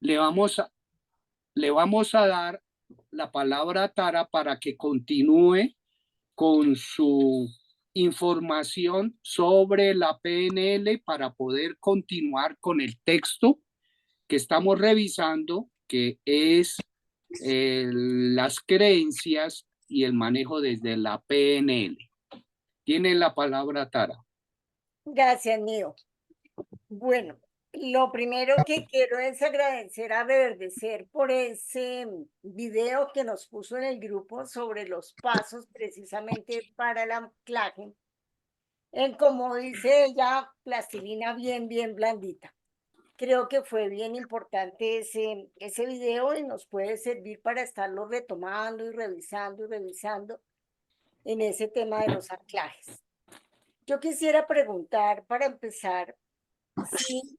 Le vamos a, le vamos a dar la palabra a Tara para que continúe con su información sobre la PNL para poder continuar con el texto que estamos revisando, que es las creencias y el manejo desde la PNL. Tiene la palabra Tara. Gracias, Nio. Bueno, lo primero que quiero es agradecer a Verdecer por ese video que nos puso en el grupo sobre los pasos precisamente para el anclaje. En, como dice ella, plastilina bien blandita. Creo que fue bien importante ese video y nos puede servir para estarlo retomando y revisando en ese tema de los anclajes. Yo quisiera preguntar, para empezar, si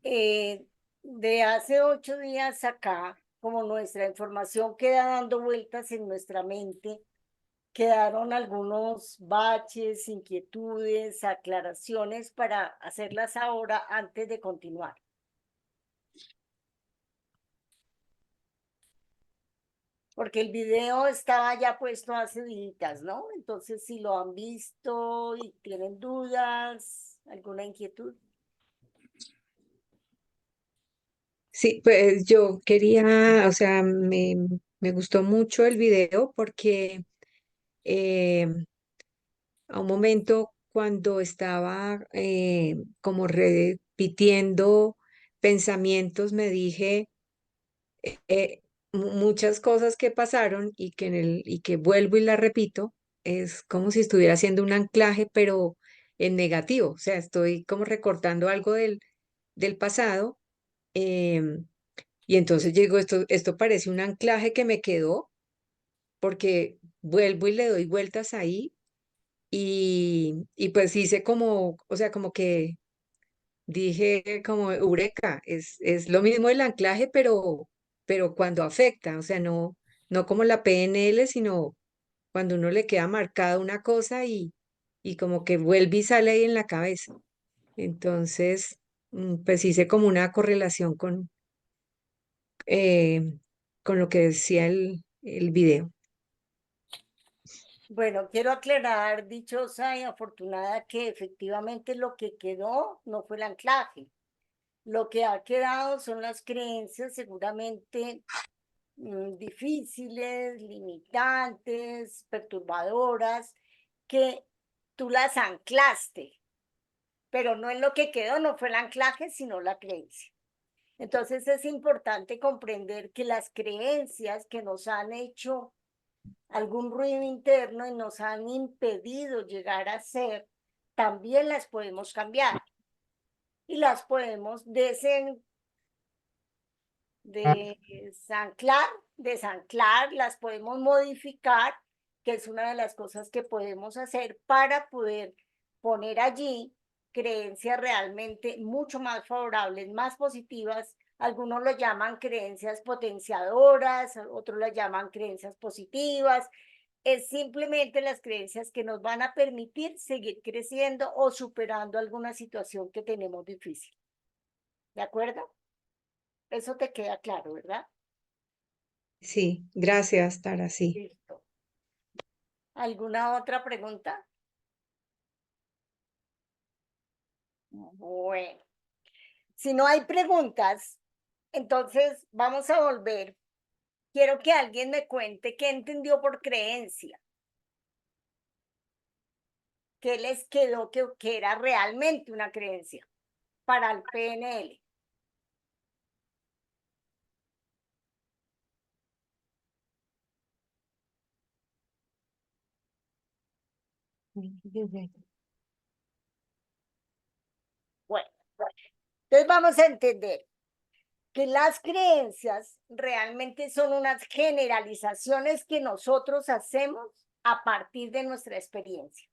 de hace 8 días acá, como nuestra información queda dando vueltas en nuestra mente, quedaron algunos baches, inquietudes, aclaraciones para hacerlas ahora antes de continuar. Porque el video estaba ya puesto hace días, ¿no? Entonces, si lo han visto y tienen dudas, alguna inquietud. Sí, pues yo quería, o sea, me gustó mucho el video porque eh, a un momento cuando estaba como repitiendo pensamientos, me dije muchas cosas que pasaron y que, y que vuelvo y las repito, es como si estuviera haciendo un anclaje, pero en negativo, o sea, estoy como recortando algo del pasado. em, y entonces llegó esto parece un anclaje que me quedó porque vuelvo y le doy vueltas ahí y pues hice como, o sea, como que dije como eureka, es lo mismo el anclaje, pero cuando afecta, o sea, no como la PNL, sino cuando uno le queda marcada una cosa y como que vuelve y sale ahí en la cabeza. Entonces, pues hice como una correlación eh, con lo que decía el video. Bueno, quiero aclarar, dichosa y afortunada, que efectivamente lo que quedó no fue el anclaje. Lo que ha quedado son las creencias seguramente difíciles, limitantes, perturbadoras, que tú las anclaste, pero no en lo que quedó, no fue el anclaje, sino la creencia. Entonces es importante comprender que las creencias que nos han hecho algún ruido interno y nos han impedido llegar a ser, también las podemos cambiar y las podemos desanclar, las podemos modificar, que es una de las cosas que podemos hacer para poder poner allí creencias realmente mucho más favorables, más positivas. Algunos lo llaman creencias potenciadoras, otros lo llaman creencias positivas. Es simplemente las creencias que nos van a permitir seguir creciendo o superando alguna situación que tenemos difícil. ¿De acuerdo? Eso te queda claro, ¿verdad? Sí, gracias, Tara, sí. Listo. ¿Alguna otra pregunta? Bueno, si no hay preguntas, entonces vamos a volver. Quiero que alguien me cuente qué entendió por creencia, qué les quedó que era realmente una creencia para el PNL. Bueno, entonces vamos a entender que las creencias realmente son unas generalizaciones que nosotros hacemos a partir de nuestra experiencia.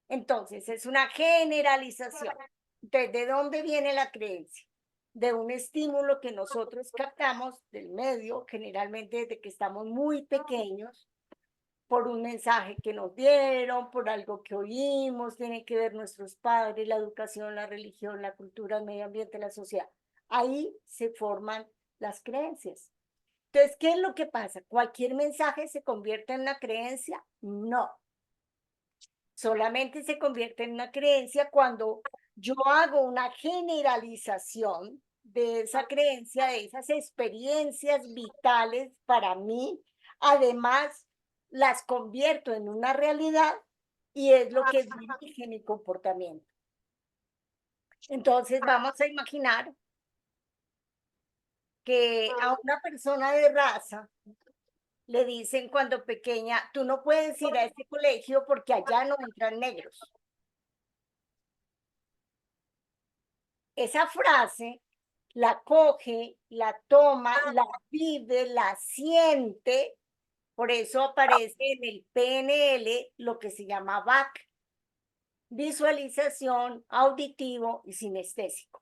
Entonces, es una generalización. Entonces, ¿de dónde viene la creencia? De un estímulo que nosotros captamos del medio, generalmente desde que estamos muy pequeños, por un mensaje que nos dieron, por algo que oímos, tiene que ver nuestros padres, la educación, la religión, la cultura, el medio ambiente, la sociedad. Ahí se forman las creencias. Entonces, ¿qué es lo que pasa? ¿Cualquier mensaje se convierte en una creencia? No. Solamente se convierte en una creencia cuando yo hago una generalización de esa creencia, de esas experiencias vitales para mí. Además, las convierto en una realidad y es lo que dirige mi comportamiento. Entonces, vamos a imaginar que a una persona de raza le dicen cuando pequeña, tú no puedes ir a este colegio porque allá no entran negros. Esa frase la coge, la toma, la vive, la siente. Por eso aparece en el PNL lo que se llama VAC, visualización, auditivo y sinestésico.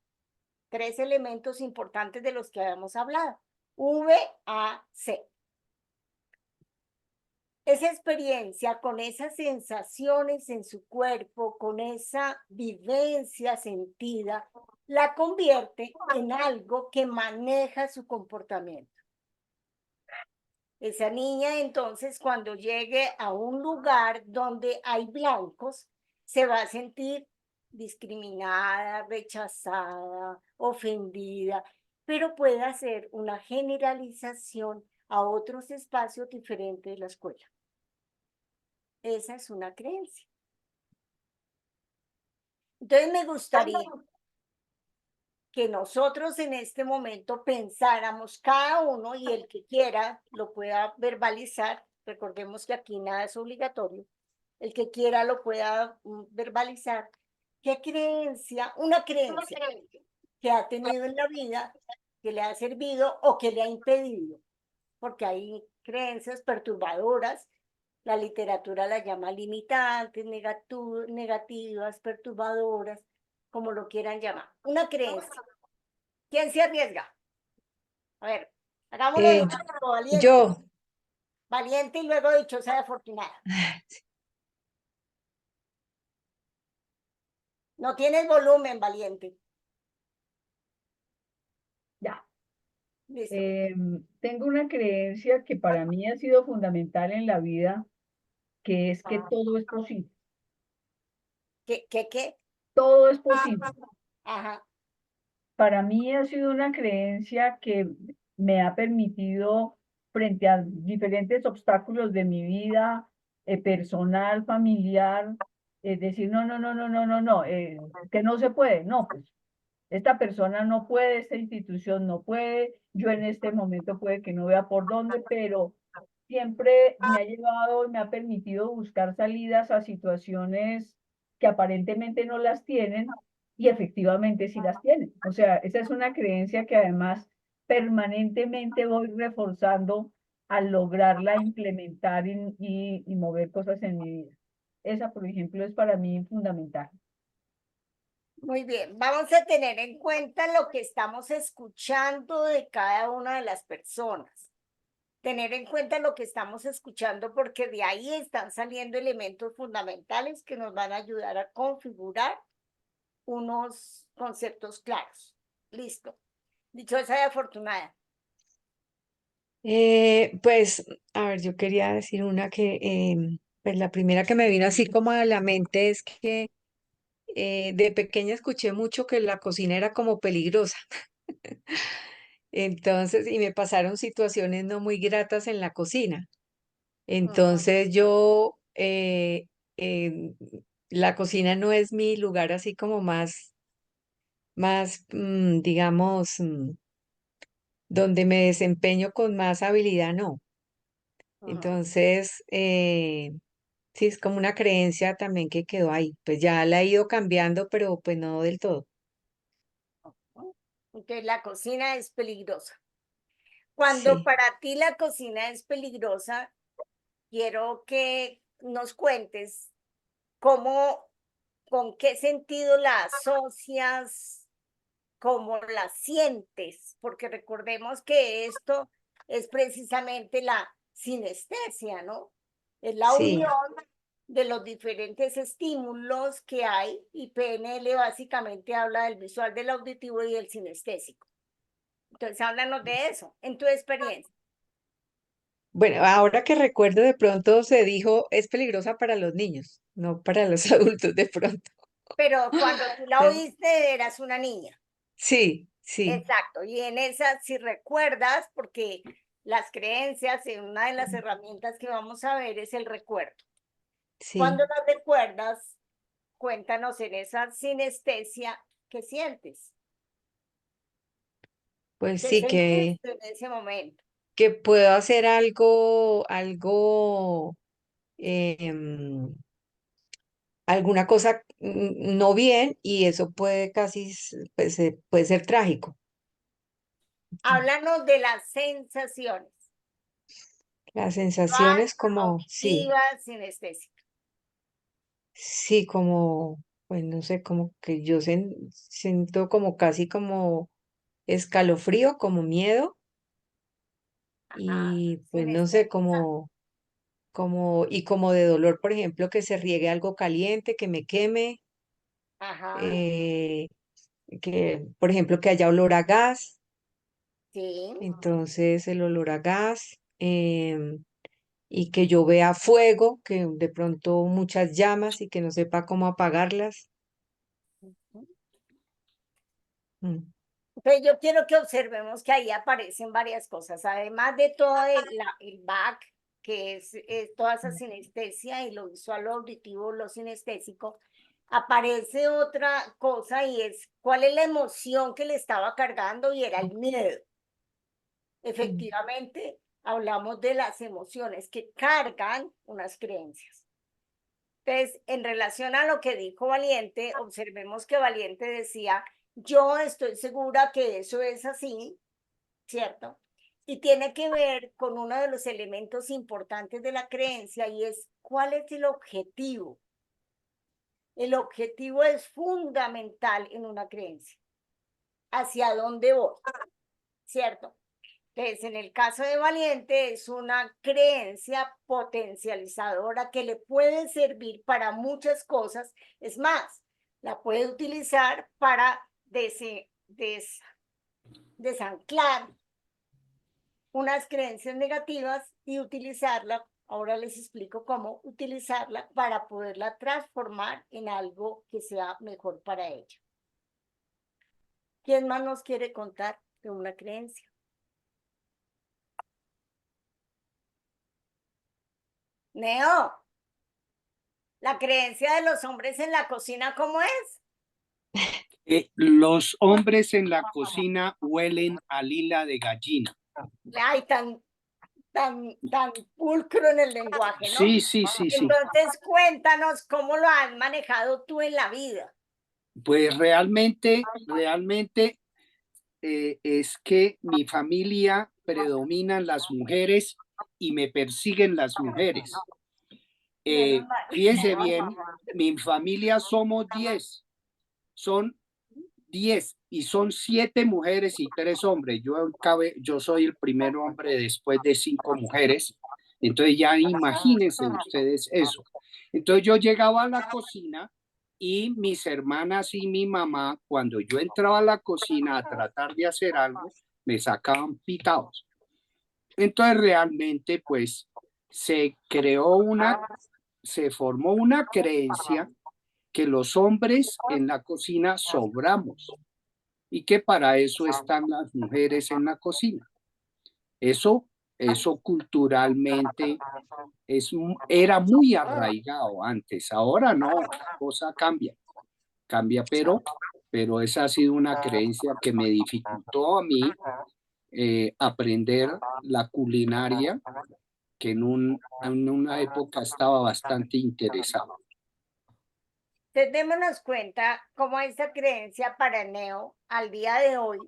3 elementos importantes de los que habíamos hablado. VAC. Esa experiencia con esas sensaciones en su cuerpo, con esa vivencia sentida, la convierte en algo que maneja su comportamiento. Esa niña entonces cuando llegue a un lugar donde hay blancos, se va a sentir discriminada, rechazada, ofendida, pero puede hacer una generalización a otros espacios diferentes de la escuela. Esa es una creencia. Entonces me gustaría que nosotros en este momento pensáramos cada uno y el que quiera lo pueda verbalizar. Recordemos que aquí nada es obligatorio. El que quiera lo pueda verbalizar. ¿Qué creencia, una creencia que ha tenido en la vida, que le ha servido o que le ha impedido? Porque hay creencias perturbadoras. La literatura las llama limitantes, negativas, perturbadoras, como lo quieran llamar. Una creencia. ¿Quién se arriesga? A ver, hagámoslo de un valiente. Yo. Valiente y luego dichosa y afortunada. No tienes volumen, valiente. Ya. Listo. Tengo una creencia que para mí ha sido fundamental en la vida, que es que todo es posible. ¿Qué? Todo es posible. Ajá. Para mí ha sido una creencia que me ha permitido, frente a diferentes obstáculos de mi vida, personal, familiar, decir, no, que no se puede. No, pues esta persona no puede, esta institución no puede, yo en este momento puede que no vea por dónde, pero siempre me ha llevado y me ha permitido buscar salidas a situaciones que aparentemente no las tienen y efectivamente sí las tienen. O sea, esa es una creencia que además permanentemente voy reforzando al lograrla implementar y mover cosas en mi vida. Esa, por ejemplo, es para mí fundamental. Muy bien, vamos a tener en cuenta lo que estamos escuchando de cada una de las personas. Tener en cuenta lo que estamos escuchando porque de ahí están saliendo elementos fundamentales que nos van a ayudar a configurar unos conceptos claros. Listo. Dichosa y afortunada. Pues, a ver, yo quería decir una que, pues la primera que me vino así como a la mente es que de pequeña escuché mucho que la cocina era como peligrosa. Entonces, y me pasaron situaciones no muy gratas en la cocina. Entonces yo, la cocina no es mi lugar así como más, digamos, donde me desempeño con más habilidad, no. Entonces, sí, es como una creencia también que quedó ahí. Pues ya la he ido cambiando, pero pues no del todo. Entonces la cocina es peligrosa. Cuando Sí, para ti la cocina es peligrosa, quiero que nos cuentes cómo, con qué sentido la asocias, cómo la sientes, porque recordemos que esto es precisamente la sinestesia, ¿no? Es la sí, unión de los diferentes estímulos que hay y PNL básicamente habla del visual, del auditivo y del sinestésico. Entonces, háblanos de eso, en tu experiencia. Bueno, ahora que recuerdo, de pronto se dijo, es peligrosa para los niños, no para los adultos de pronto. Pero cuando tú la oíste, eras una niña. Sí, sí, Exacto. Y en esa, si recuerdas, porque las creencias, una de las herramientas que vamos a ver es el recuerdo. Cuando sí. las recuerdas, cuéntanos en esa sinestesia, ¿qué sientes? Pues ¿Qué sí, sentiste en ese momento? que puedo hacer algo, em, alguna cosa no bien y eso puede pues, puede ser trágico. Háblanos de las sensaciones. Las sensaciones como, sí, Auditiva, sinestésica. sí, como, pues no sé, como que yo siento como casi como escalofrío, como miedo Ajá, y pues no sé, sinestésica. y como de dolor, por ejemplo, que se riegue algo caliente, que me queme, Ajá, eh, que, por ejemplo, que haya olor a gas, sí. entonces el olor a gas, y que yo vea fuego, que de pronto muchas llamas y que no sepa cómo apagarlas. Mm, Entonces yo quiero que observemos que ahí aparecen varias cosas, además de todo el back, que es toda esa mm, sinestesia y lo visual, lo auditivo, lo sinestésico, aparece otra cosa y es cuál es la emoción que le estaba cargando y era el miedo. mm, Efectivamente, hablamos de las emociones que cargan unas creencias. Entonces, en relación a lo que dijo Valiente, observemos que Valiente decía, yo estoy segura que eso es así, ¿cierto? Y tiene que ver con uno de los elementos importantes de la creencia y es cuál es el objetivo. El objetivo es fundamental en una creencia. ¿Hacia dónde voy? ¿Cierto? Entonces, en el caso de Valiente, es una creencia potencializadora que le puede servir para muchas cosas. Es más, la puede utilizar para desanclar unas creencias negativas y utilizarla, ahora les explico cómo utilizarla para poderla transformar en algo que sea mejor para ella. ¿Quién más nos quiere contar de una creencia? Neo, la creencia de los hombres en la cocina, ¿cómo es? Los hombres en la cocina huelen a lila de gallina. Ay, tan pulcro en el lenguaje, ¿no? Sí, sí, sí, sí. Entonces, cuéntanos cómo lo has manejado tú en la vida. Pues realmente es que mi familia predominan las mujeres y me persiguen las mujeres. Menos mal. Fíjense bien, mi familia somos 10, son 10 y son 7 mujeres y 3 hombres. Yo soy el primer hombre después de 5 mujeres. Entonces ya imagínense ustedes eso. Entonces yo llegaba a la cocina y mis hermanas y mi mamá, cuando yo entraba a la cocina a tratar de hacer algo, me sacaban pitados. Entonces realmente pues se creó se formó una creencia que los hombres en la cocina sobramos y que para eso están las mujeres en la cocina. Eso, eso culturalmente era muy arraigado antes, ahora no, la cosa cambia, pero esa ha sido una creencia que me dificultó a mí aprender la culinaria, que en una época estaba bastante interesado. Entonces, démonos cuenta cómo esa creencia para Neo al día de hoy,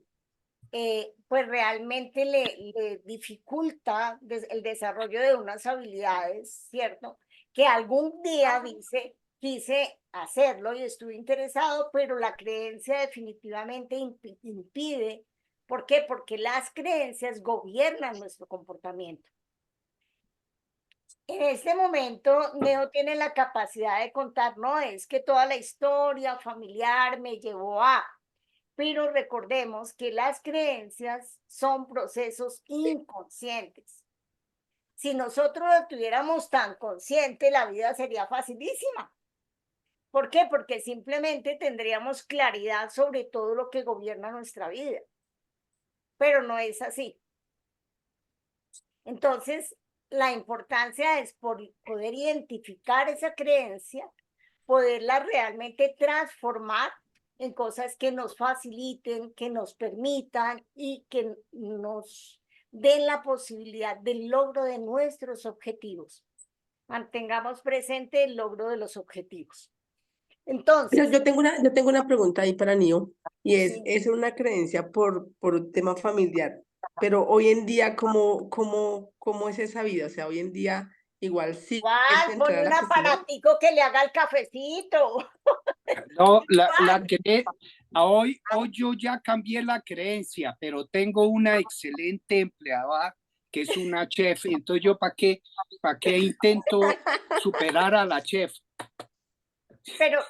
pues realmente le dificulta el desarrollo de unas habilidades, ¿cierto? Que algún día dice, quise hacerlo y estuve interesado, pero la creencia definitivamente impide. ¿Por qué? Porque las creencias gobiernan nuestro comportamiento. En este momento, Neo tiene la capacidad de contar, no es que toda la historia familiar me llevó a, pero recordemos que las creencias son procesos inconscientes. Si nosotros lo tuviéramos tan consciente, la vida sería facilísima. ¿Por qué? Porque simplemente tendríamos claridad sobre todo lo que gobierna nuestra vida. Pero no es así. Entonces, la importancia es poder identificar esa creencia, poderla realmente transformar en cosas que nos faciliten, que nos permitan y que nos den la posibilidad del logro de nuestros objetivos. Mantengamos presente el logro de los objetivos. Pero Entonces, yo tengo una pregunta ahí para Nio, y sí, es una creencia por un tema familiar, pero hoy en día, ¿cómo es esa vida? O sea, hoy en día igual sí igual, entrar ponle a un la cocina. aparatico que le haga el cafecito. No, Igual. hoy yo ya cambié la creencia, pero tengo una excelente empleada que es una chef, entonces yo para qué intento superar a la chef. Pero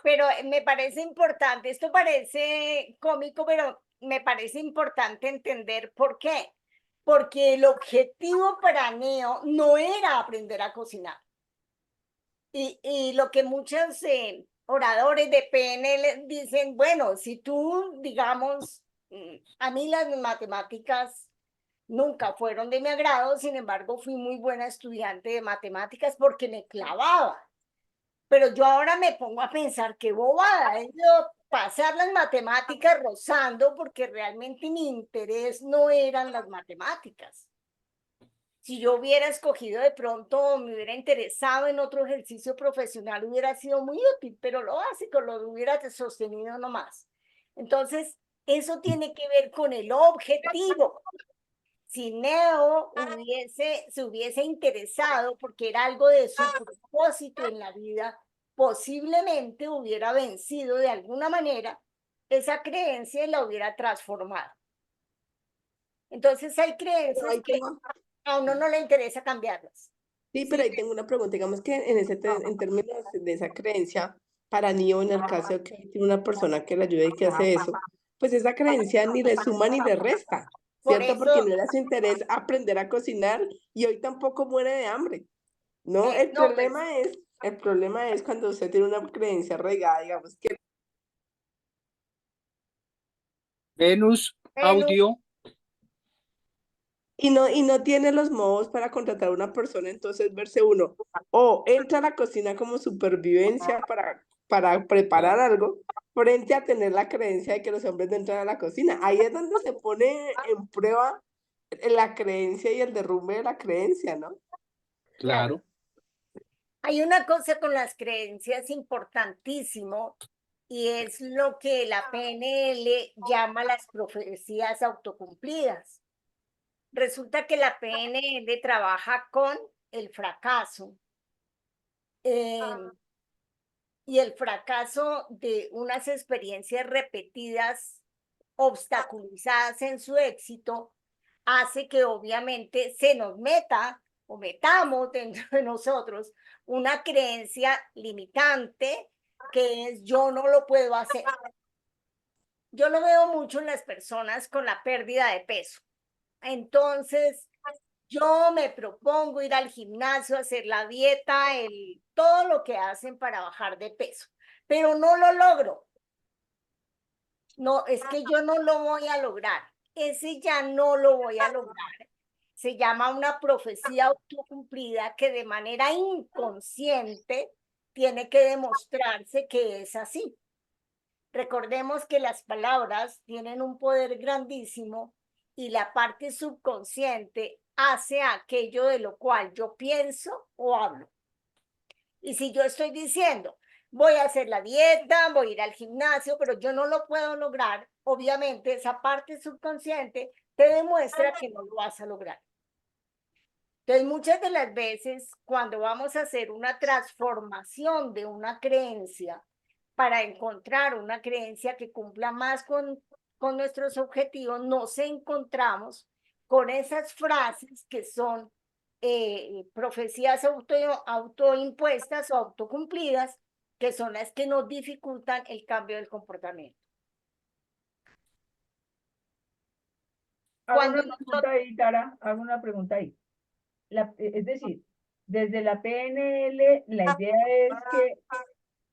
me parece importante, esto parece cómico, pero me parece importante entender por qué. Porque el objetivo para Neo no era aprender a cocinar. Y lo que muchos oradores de PNL dicen, bueno, si tú, digamos, a mí las matemáticas nunca fueron de mi agrado, sin embargo, fui muy buena estudiante de matemáticas porque me clavaba. Pero yo ahora me pongo a pensar qué bobada es yo pasar las matemáticas rozando porque realmente mi interés no eran las matemáticas. Si yo hubiera escogido de pronto, me hubiera interesado en otro ejercicio profesional, hubiera sido muy útil, pero lo básico lo hubiera sostenido nomás. Entonces, eso tiene que ver con el objetivo. Si Neo se hubiese interesado porque era algo de su propósito en la vida, posiblemente hubiera vencido de alguna manera esa creencia y la hubiera transformado. Entonces hay Pero creencias ahí que tengo, a uno no le interesa cambiarlas. sí, pero Sí, ahí tengo una pregunta. Digamos que en términos de esa creencia, para Nio, en el caso de que tiene una persona que le ayude y que hace eso, pues esa creencia ni le suma ni le resta, por ¿cierto? Porque eso, no era su interés aprender a cocinar y hoy tampoco muere de hambre. No, no, pues, el problema es cuando usted tiene una creencia arraigada, digamos, que Venus Venus, Audio, y no tiene los modos para contratar a una persona, entonces verse uno, o entra a la cocina como supervivencia para preparar algo, frente a tener la creencia de que los hombres no entran a la cocina. Ahí es donde se pone en prueba la creencia y el derrumbe de la creencia, ¿no? claro. claro. Hay una cosa con las creencias importantísimo y es lo que la PNL llama las profecías autocumplidas. Resulta que la PNL trabaja con el fracaso y el fracaso de unas experiencias repetidas, obstaculizadas en su éxito, hace que obviamente se nos meta o metamos dentro de nosotros una creencia limitante que es yo no lo puedo hacer. Yo lo veo mucho en las personas con la pérdida de peso. Entonces, yo me propongo ir al gimnasio, hacer la dieta, todo lo que hacen para bajar de peso, pero no lo logro. No, es que yo no lo voy a lograr. Ese ya no lo voy a lograr. Se llama una profecía autocumplida que de manera inconsciente tiene que demostrarse que es así. Recordemos que las palabras tienen un poder grandísimo y la parte subconsciente hace aquello de lo cual yo pienso o hablo. Y si yo estoy diciendo, voy a hacer la dieta, voy a ir al gimnasio, pero yo no lo puedo lograr, obviamente esa parte subconsciente te demuestra que no lo vas a lograr. Entonces, muchas de las veces, cuando vamos a hacer una transformación de una creencia para encontrar una creencia que cumpla más con nuestros objetivos, nos encontramos con esas frases que son profecías autoimpuestas o autocumplidas, que son las que nos dificultan el cambio del comportamiento. Hago cuando una pregunta ahí, Tara, hago una pregunta ahí. Es decir, desde la PNL, la idea es que,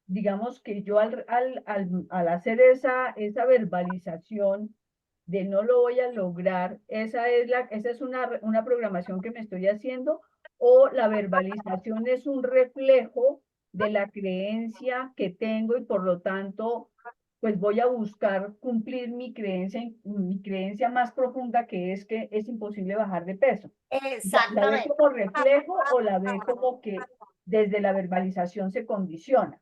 digamos que yo al hacer esa verbalización de no lo voy a lograr, esa es una programación que me estoy haciendo, o la verbalización es un reflejo de la creencia que tengo y por lo tanto, pues voy a buscar cumplir mi creencia más profunda, que es imposible bajar de peso. ¿La ve exactamente. como reflejo o la ve como que desde la verbalización se condiciona?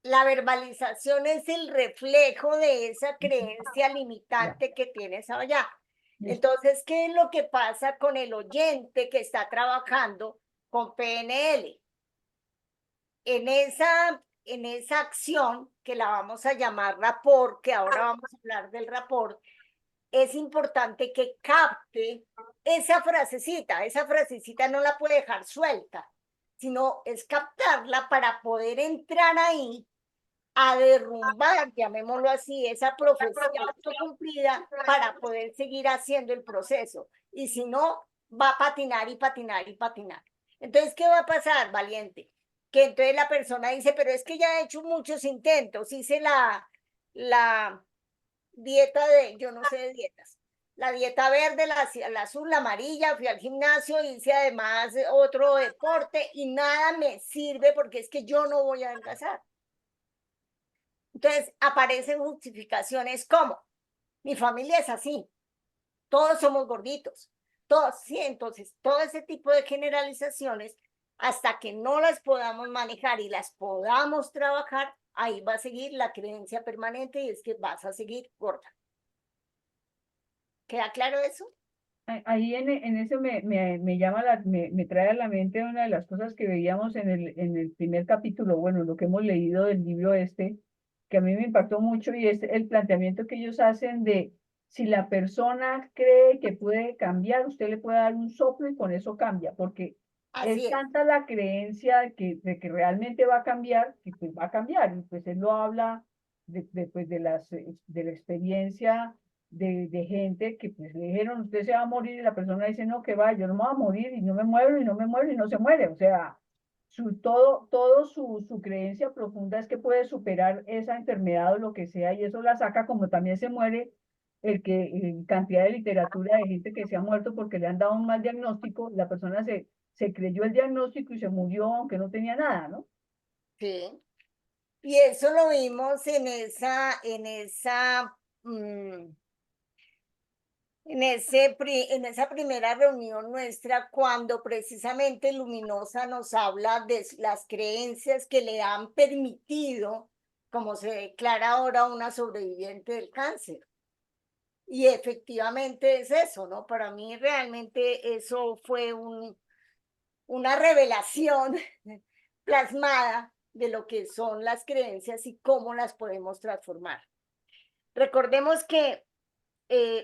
La verbalización es el reflejo de esa creencia Ya, limitante que tienes allá. listo. Entonces, ¿qué es lo que pasa con el oyente que está trabajando con PNL? En esa acción, que la vamos a llamar rapport, que ahora vamos a hablar del rapport, es importante que capte esa frasecita no la puede dejar suelta, sino es captarla para poder entrar ahí a derrumbar, llamémoslo así, esa profecía autocumplida para poder seguir haciendo el proceso. Y si no, va a patinar y patinar y patinar. Entonces, ¿qué va a pasar, valiente? Que entonces la persona dice, pero es que ya he hecho muchos intentos, hice la dieta yo no sé de dietas, la dieta verde, la azul, la amarilla, fui al gimnasio, hice además otro deporte y nada me sirve porque es que yo no voy a adelgazar. Entonces aparecen justificaciones como, mi familia es así, todos somos gorditos, todos, sí, entonces todo ese tipo de generalizaciones, hasta que no las podamos manejar y las podamos trabajar, ahí va a seguir la creencia permanente y es que vas a seguir gorda. ¿Queda claro eso? Ahí en eso me llama me trae a la mente una de las cosas que veíamos en el primer capítulo, bueno, lo que hemos leído del libro este, que a mí me impactó mucho, y es el planteamiento que ellos hacen de si la persona cree que puede cambiar, usted le puede dar un soplo y con eso cambia, porque Así es es. tanta la creencia de que realmente va a cambiar, que pues va a cambiar, y pues él lo habla pues, de la experiencia de gente que pues le dijeron, usted se va a morir, y la persona dice, no, que va, yo no me voy a morir, y no me muero, y no me muero, y no se muere. O sea, todo su creencia profunda es que puede superar esa enfermedad o lo que sea, y eso la saca, como también se muere cantidad de literatura de gente que se ha muerto porque le han dado un mal diagnóstico, la persona se creyó el diagnóstico y se murió aunque no tenía nada, ¿no? Sí. Y eso lo vimos en esa primera reunión nuestra, cuando precisamente Luminosa nos habla de las creencias que le han permitido, como se declara ahora, una sobreviviente del cáncer. Y efectivamente es eso, ¿no? Para mí realmente eso fue una revelación plasmada de lo que son las creencias y cómo las podemos transformar. Recordemos que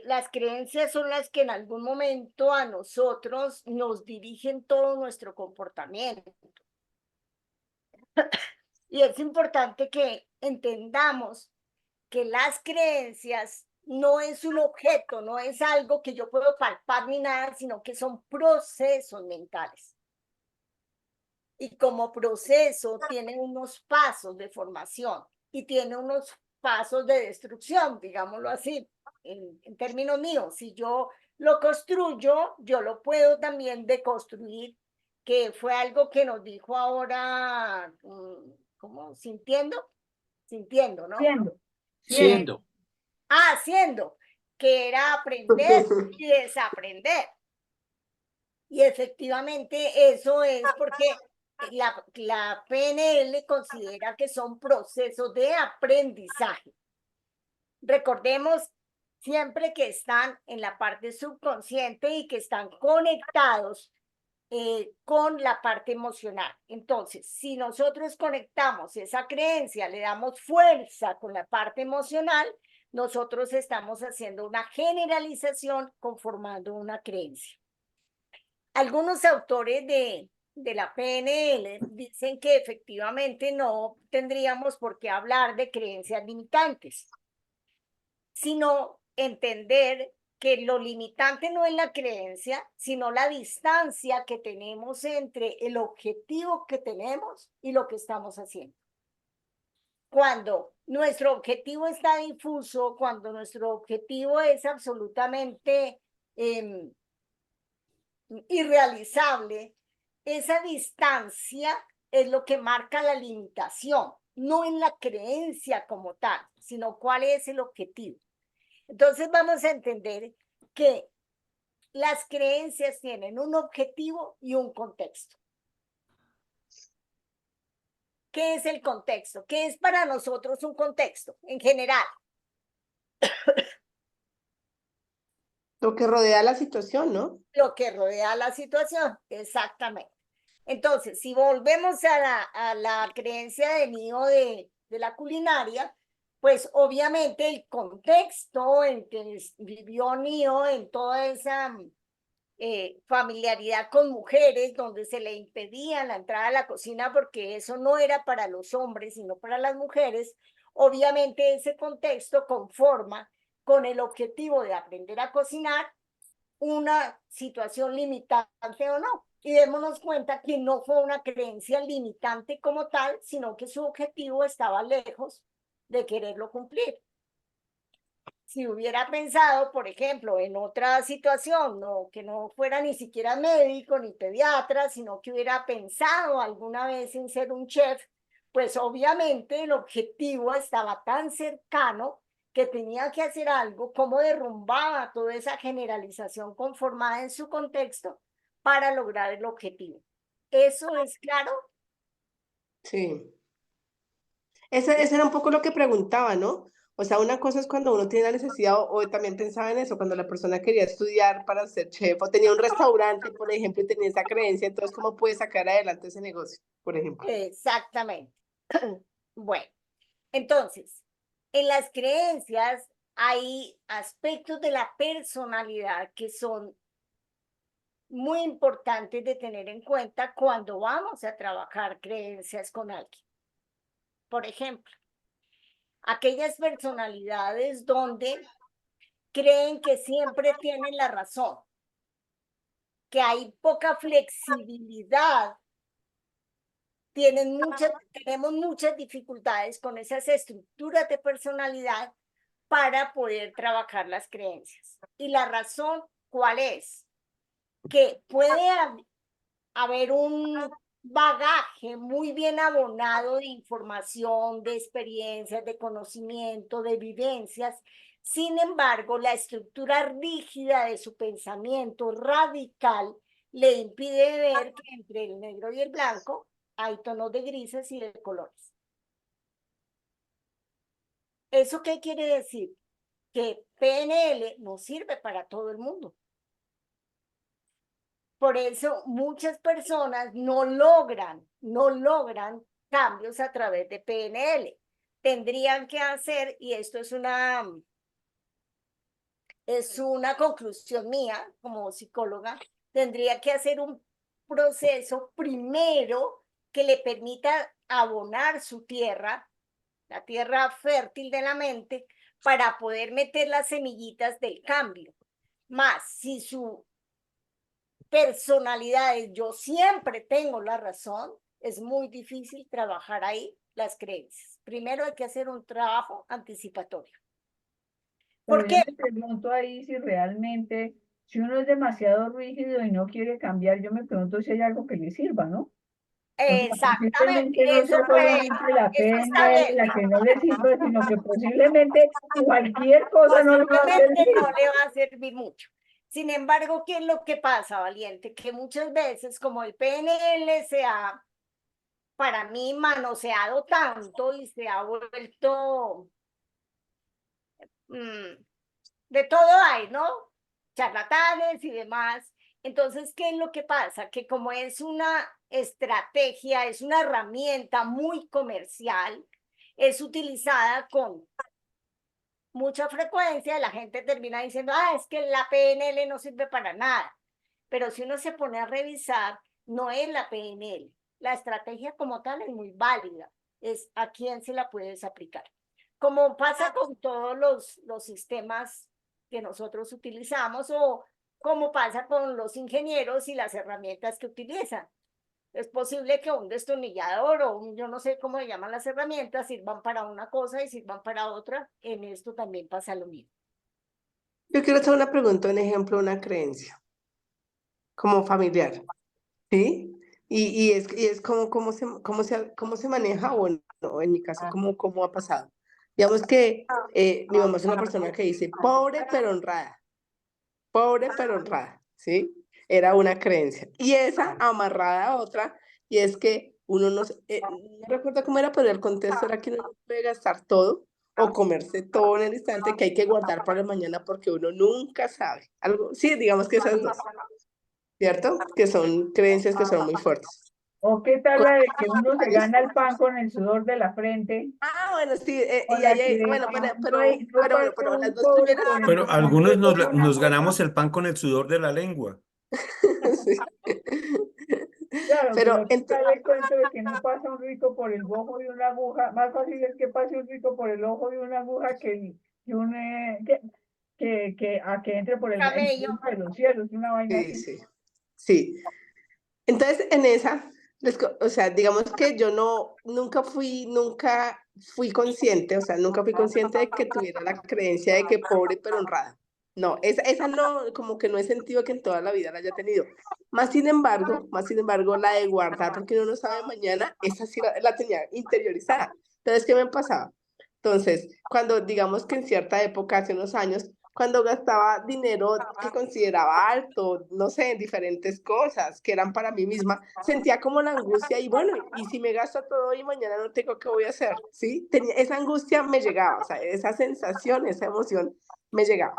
las creencias son las que en algún momento a nosotros nos dirigen todo nuestro comportamiento. Y es importante que entendamos que las creencias no es un objeto, no es algo que yo puedo palpar ni nada, sino que son procesos mentales. Y como proceso tiene unos pasos de formación y tiene unos pasos de destrucción, digámoslo así, en términos míos. Si yo lo construyo, yo lo puedo también deconstruir, que fue algo que nos dijo ahora, ¿cómo? Sintiendo, ¿no? Siendo. Siendo. Haciendo, que era aprender y desaprender. Y efectivamente eso es porque la PNL considera que son procesos de aprendizaje. Recordemos siempre que están en la parte subconsciente y que están conectados con la parte emocional. Entonces, si nosotros conectamos esa creencia, le damos fuerza con la parte emocional, nosotros estamos haciendo una generalización conformando una creencia. Algunos autores de la PNL dicen que efectivamente no tendríamos por qué hablar de creencias limitantes, sino entender que lo limitante no es la creencia, sino la distancia que tenemos entre el objetivo que tenemos y lo que estamos haciendo. Cuando nuestro objetivo está difuso, cuando nuestro objetivo es absolutamente irrealizable, esa distancia es lo que marca la limitación, no en la creencia como tal, sino cuál es el objetivo. Entonces vamos a entender que las creencias tienen un objetivo y un contexto. ¿Qué es el contexto? ¿Qué es para nosotros un contexto en general? Lo que rodea la situación, ¿no? Lo que rodea la situación, exactamente. Entonces, si volvemos a la creencia de Nio de la culinaria, pues obviamente el contexto en que vivió Nio en toda esa familiaridad con mujeres, donde se le impedía la entrada a la cocina porque eso no era para los hombres, sino para las mujeres, obviamente ese contexto conforma con el objetivo de aprender a cocinar una situación limitante o no. Y démonos cuenta que no fue una creencia limitante como tal, sino que su objetivo estaba lejos de quererlo cumplir. Si hubiera pensado, por ejemplo, en otra situación, no, que no fuera ni siquiera médico ni pediatra, sino que hubiera pensado alguna vez en ser un chef, pues obviamente el objetivo estaba tan cercano que tenía que hacer algo, como derrumbaba toda esa generalización conformada en su contexto para lograr el objetivo. ¿Eso es claro? Sí. Ese era un poco lo que preguntaba, ¿no? O sea, una cosa es cuando uno tiene la necesidad, o también pensaba en eso, cuando la persona quería estudiar para ser chef, o tenía un restaurante, por ejemplo, y tenía esa creencia, entonces, ¿cómo puede sacar adelante ese negocio, por ejemplo? Exactamente. Bueno, entonces, en las creencias hay aspectos de la personalidad que son muy importantes de tener en cuenta cuando vamos a trabajar creencias con alguien. Por ejemplo, aquellas personalidades donde creen que siempre tienen la razón, que hay poca flexibilidad, tenemos muchas dificultades con esas estructuras de personalidad para poder trabajar las creencias. ¿Y la razón cuál es? Que puede haber un bagaje muy bien abonado de información, de experiencias, de conocimiento, de vivencias. Sin embargo, la estructura rígida de su pensamiento radical le impide ver que entre el negro y el blanco hay tonos de grises y de colores. ¿Eso qué quiere decir? Que PNL no sirve para todo el mundo. Por eso muchas personas no logran cambios a través de PNL. Tendrían que hacer, y esto es una conclusión mía como psicóloga, tendría que hacer un proceso primero que le permita abonar su tierra, la tierra fértil de la mente, para poder meter las semillitas del cambio. Más, si su personalidad es yo siempre tengo la razón, es muy difícil trabajar ahí las creencias. Primero hay que hacer un trabajo anticipatorio. Pero ¿Por yo qué? me pregunto ahí si realmente, si uno es demasiado rígido y no quiere cambiar, yo me pregunto si hay algo que le sirva, ¿no? O sea, Exactamente, posiblemente no eso sea puede, solamente la eso está PNL bien. la que no le sirve, sino que posiblemente cualquier cosa no le va a Posiblemente servir. no le va a servir mucho. Sin embargo, ¿qué es lo que pasa, Valiente? Que muchas veces, como el PNL se ha, para mí, manoseado tanto y se ha vuelto, de todo hay, ¿no? Charlatanes y demás. Entonces, ¿qué es lo que pasa? Que como es una estrategia, es una herramienta muy comercial, es utilizada con mucha frecuencia, la gente termina diciendo, es que la PNL no sirve para nada. Pero si uno se pone a revisar, no es la PNL. La estrategia como tal es muy válida. Es a quién se la puedes aplicar. Como pasa con todos los sistemas que nosotros utilizamos o como pasa con los ingenieros y las herramientas que utilizan. Es posible que un destornillador o yo no sé cómo se llaman las herramientas sirvan para una cosa y sirvan para otra. En esto también pasa lo mismo. Yo quiero hacer una pregunta, un ejemplo, una creencia, como familiar, ¿sí? Y es como, cómo se maneja, o no, en mi caso, cómo ha pasado. Digamos que mi mamá es una persona que dice, pobre pero honrada, ¿sí? Era una creencia. Y esa amarrada a otra, y es que uno no recuerdo cómo era, pero el contexto era que uno no puede gastar todo o comerse todo en el instante, que hay que guardar para mañana porque uno nunca sabe. Algo, sí, digamos que esas dos, ¿cierto? Que son creencias que son muy fuertes. ¿O qué tal la de que uno se gana el pan con el sudor de la frente? Bueno, sí, O y la ahí, que bueno, no puede ser pero las un dos pobre primeras, por Pero el algunos hueco de una nos cosa. ganamos el pan con el sudor de la lengua. sí. Claro, Pero pero ¿qué tal el cuento de que no pasa un rico por el ojo de una aguja? Más fácil es que pase un rico por el ojo de una aguja que que entre por el Camello. reino de los cielos, una vaina sí, así. sí. Entonces, en esa, o sea, digamos que yo nunca fui consciente, o sea, nunca fui consciente de que tuviera la creencia de que pobre pero honrada. No, esa no, como que no he sentido que en toda la vida la haya tenido. Más sin embargo, la de guardar, porque uno no sabe mañana, esa sí la tenía interiorizada. Entonces, ¿qué me pasaba? Entonces, cuando digamos que en cierta época, hace unos años, cuando gastaba dinero que consideraba alto, no sé, en diferentes cosas que eran para mí misma, sentía como la angustia y bueno, y si me gasto todo y mañana no tengo, ¿qué voy a hacer? ¿Sí? Esa angustia me llegaba, o sea, esa sensación, esa emoción me llegaba.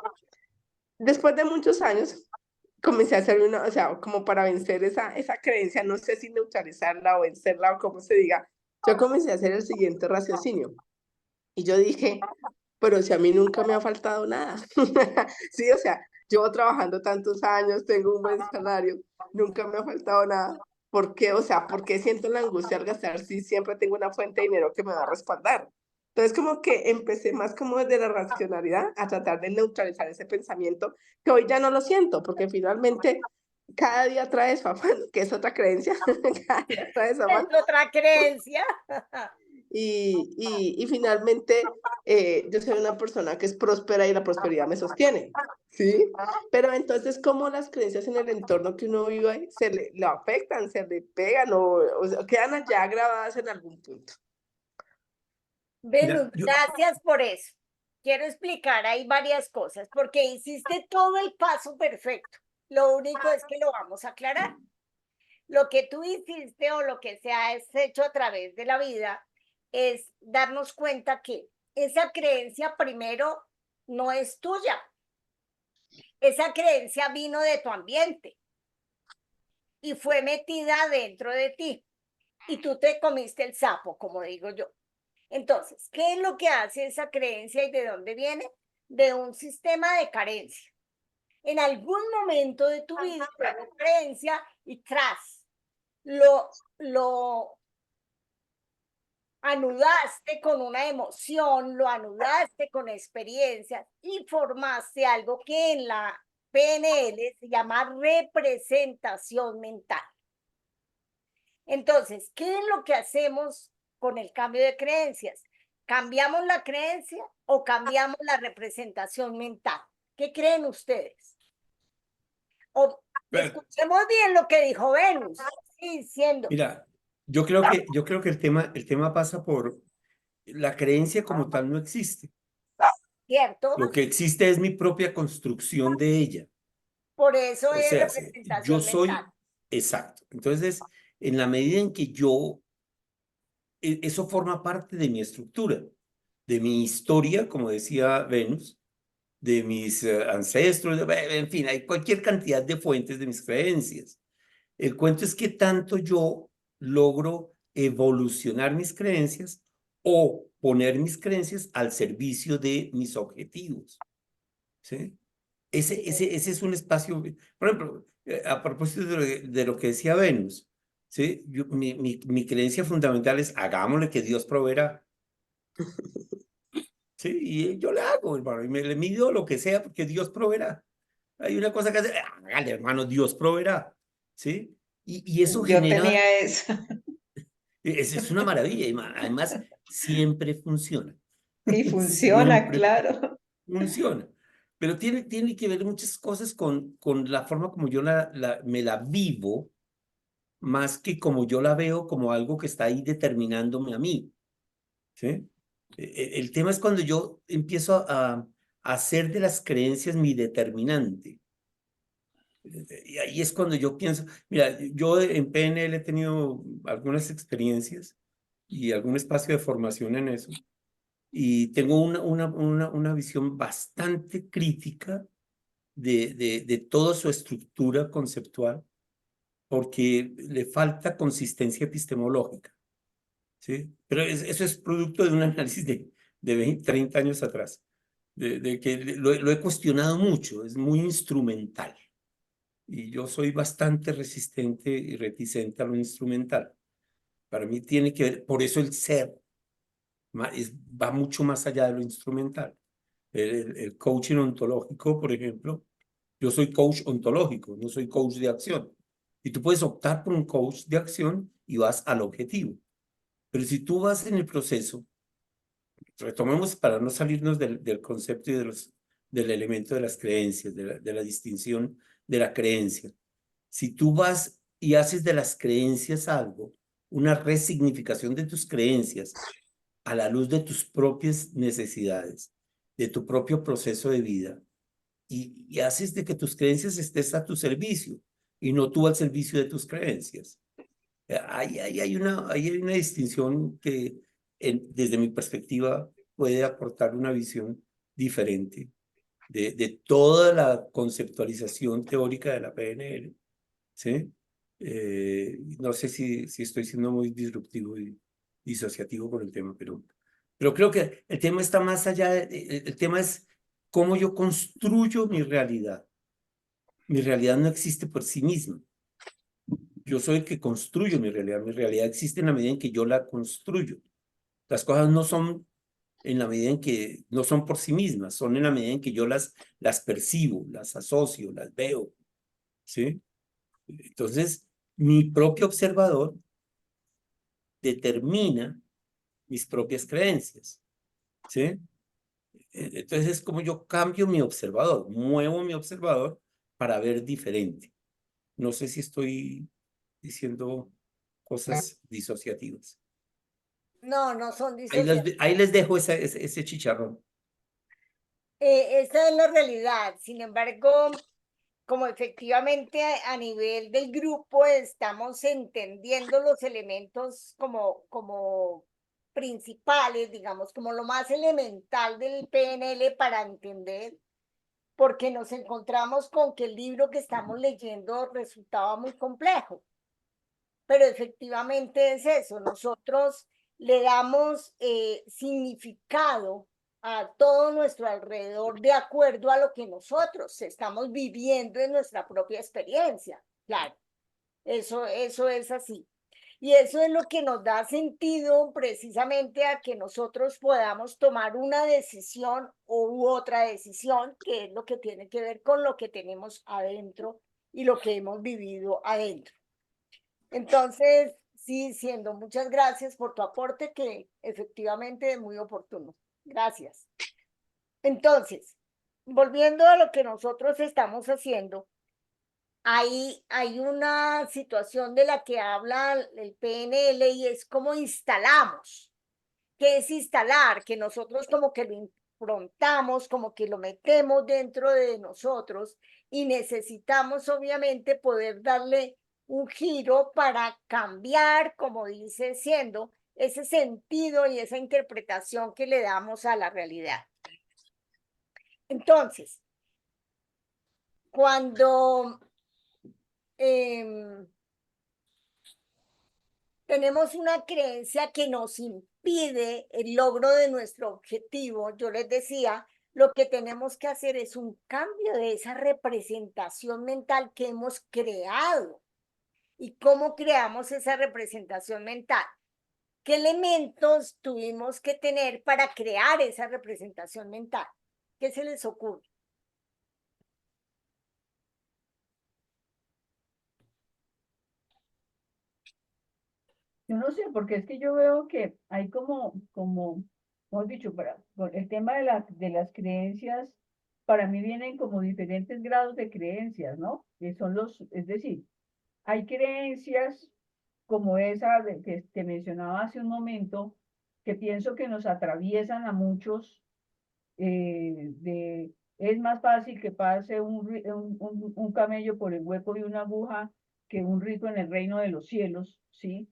Después de muchos años, comencé a hacer o sea, como para vencer esa creencia, no sé si neutralizarla o vencerla o como se diga, yo comencé a hacer el siguiente raciocinio. Y yo dije, pero si a mí nunca me ha faltado nada. Sí, o sea, llevo trabajando tantos años, tengo un buen salario, nunca me ha faltado nada. ¿Por qué? O sea, ¿por qué siento la angustia al gastar si siempre tengo una fuente de dinero que me va a respaldar? Entonces, como que empecé más como desde la racionalidad a tratar de neutralizar ese pensamiento, que hoy ya no lo siento, porque finalmente cada día trae su afán, que es otra creencia, cada día trae su afán. Es otra creencia. Y finalmente yo soy una persona que es próspera y la prosperidad me sostiene, ¿sí? Pero entonces, ¿cómo las creencias en el entorno que uno vive le afectan, se le pegan o quedan allá grabadas en algún punto? Venus, Mira, gracias por eso. Quiero explicar ahí varias cosas, porque hiciste todo el paso perfecto. Lo único es que lo vamos a aclarar. Lo que tú hiciste o lo que se ha hecho a través de la vida es darnos cuenta que esa creencia primero no es tuya. Esa creencia vino de tu ambiente y fue metida dentro de ti. Y tú te comiste el sapo, como digo yo. Entonces, ¿qué es lo que hace esa creencia y de dónde viene? De un sistema de carencia. En algún momento de tu vida, hubo creencia y tras, lo anudaste con una emoción, lo anudaste con experiencias y formaste algo que en la PNL se llama representación mental. Entonces, ¿qué es lo que hacemos con el cambio de creencias? ¿Cambiamos la creencia o cambiamos la representación mental? ¿Qué creen ustedes? O escuchemos bien lo que dijo Venus, sí, diciendo. mira, yo creo que el tema pasa por la creencia como tal no existe. ¿Cierto? Lo que existe es mi propia construcción de ella. Por eso O es sea, yo representación soy mental. exacto. Entonces, en la medida en que eso forma parte de mi estructura, de mi historia, como decía Venus, de mis ancestros, en fin, hay cualquier cantidad de fuentes de mis creencias. El cuento es que tanto yo logro evolucionar mis creencias o poner mis creencias al servicio de mis objetivos. ¿Sí? Ese es un espacio, por ejemplo, a propósito de lo que decía Venus, ¿sí? Mi creencia fundamental es hagámosle que Dios proveerá. ¿sí? Y yo le hago, hermano, y me le mido lo que sea, porque Dios proveerá. Hay una cosa que hace, hágale, hermano, Dios proveerá, ¿sí? Y eso Yo genera, tenía eso. es una maravilla, y además siempre funciona, Y funciona, siempre claro. funciona. Pero tiene que ver muchas cosas con la forma como yo me la vivo, más que como yo la veo como algo que está ahí determinándome a mí, ¿sí? El tema es cuando yo empiezo a hacer de las creencias mi determinante. Y ahí es cuando yo pienso, mira, yo en PNL he tenido algunas experiencias y algún espacio de formación en eso, y tengo una visión bastante crítica de toda su estructura conceptual, porque le falta consistencia epistemológica, ¿sí? Pero eso es producto de un análisis de 20, 30 años atrás, de que lo he cuestionado mucho, es muy instrumental. Y yo soy bastante resistente y reticente a lo instrumental. Para mí tiene que ver, por eso el ser va mucho más allá de lo instrumental. El coaching ontológico, por ejemplo, yo soy coach ontológico, no soy coach de acción. Y tú puedes optar por un coach de acción y vas al objetivo. Pero si tú vas en el proceso, retomemos para no salirnos del concepto y del elemento de las creencias, de la distinción de la creencia. Si tú vas y haces de las creencias algo, una resignificación de tus creencias a la luz de tus propias necesidades, de tu propio proceso de vida, y haces de que tus creencias estés a tu servicio y no tú al servicio de tus creencias. Ahí hay una distinción que desde mi perspectiva puede aportar una visión diferente de toda la conceptualización teórica de la PNL, ¿sí? No sé si estoy siendo muy disruptivo y disociativo con el tema, pero creo que el tema está más allá, el tema es cómo yo construyo mi realidad. Mi realidad no existe por sí misma. Yo soy el que construyo mi realidad existe en la medida en que yo la construyo. Las cosas no son en la medida en que no son por sí mismas, son en la medida en que yo las percibo, las asocio, las veo, ¿sí? Entonces, mi propio observador determina mis propias creencias, ¿sí? Entonces es como yo cambio mi observador, muevo mi observador para ver diferente. No sé si estoy diciendo cosas disociativas. No, no son disociativos. Ahí les dejo ese chicharrón. Esa es la realidad. Sin embargo, como efectivamente a nivel del grupo estamos entendiendo los elementos como principales, digamos, como lo más elemental del PNL para entender, porque nos encontramos con que el libro que estamos leyendo resultaba muy complejo. Pero efectivamente es eso, nosotros le damos significado a todo nuestro alrededor de acuerdo a lo que nosotros estamos viviendo en nuestra propia experiencia. Claro, eso es así. Y eso es lo que nos da sentido precisamente a que nosotros podamos tomar una decisión u otra decisión, que es lo que tiene que ver con lo que tenemos adentro y lo que hemos vivido adentro. Entonces, sí, siendo muchas gracias por tu aporte, que efectivamente es muy oportuno. Gracias. Entonces, volviendo a lo que nosotros estamos haciendo, hay una situación de la que habla el PNL y es cómo instalamos. ¿Qué es instalar? Que nosotros como que lo improntamos, como que lo metemos dentro de nosotros y necesitamos obviamente poder darle un giro para cambiar, como dice siendo, ese sentido y esa interpretación que le damos a la realidad. Entonces, cuando tenemos una creencia que nos impide el logro de nuestro objetivo, yo les decía, lo que tenemos que hacer es un cambio de esa representación mental que hemos creado. ¿Y cómo creamos esa representación mental? ¿qué elementos tuvimos que tener para crear esa representación mental? ¿Qué se les ocurre? Yo no sé, porque es que yo veo que hay como hemos dicho, por el tema de las creencias, para mí vienen como diferentes grados de creencias, ¿no? Que son es decir, hay creencias como esa que te mencionaba hace un momento, que pienso que nos atraviesan a muchos, es más fácil que pase un camello por el hueco de una aguja que un rico en el reino de los cielos, ¿sí?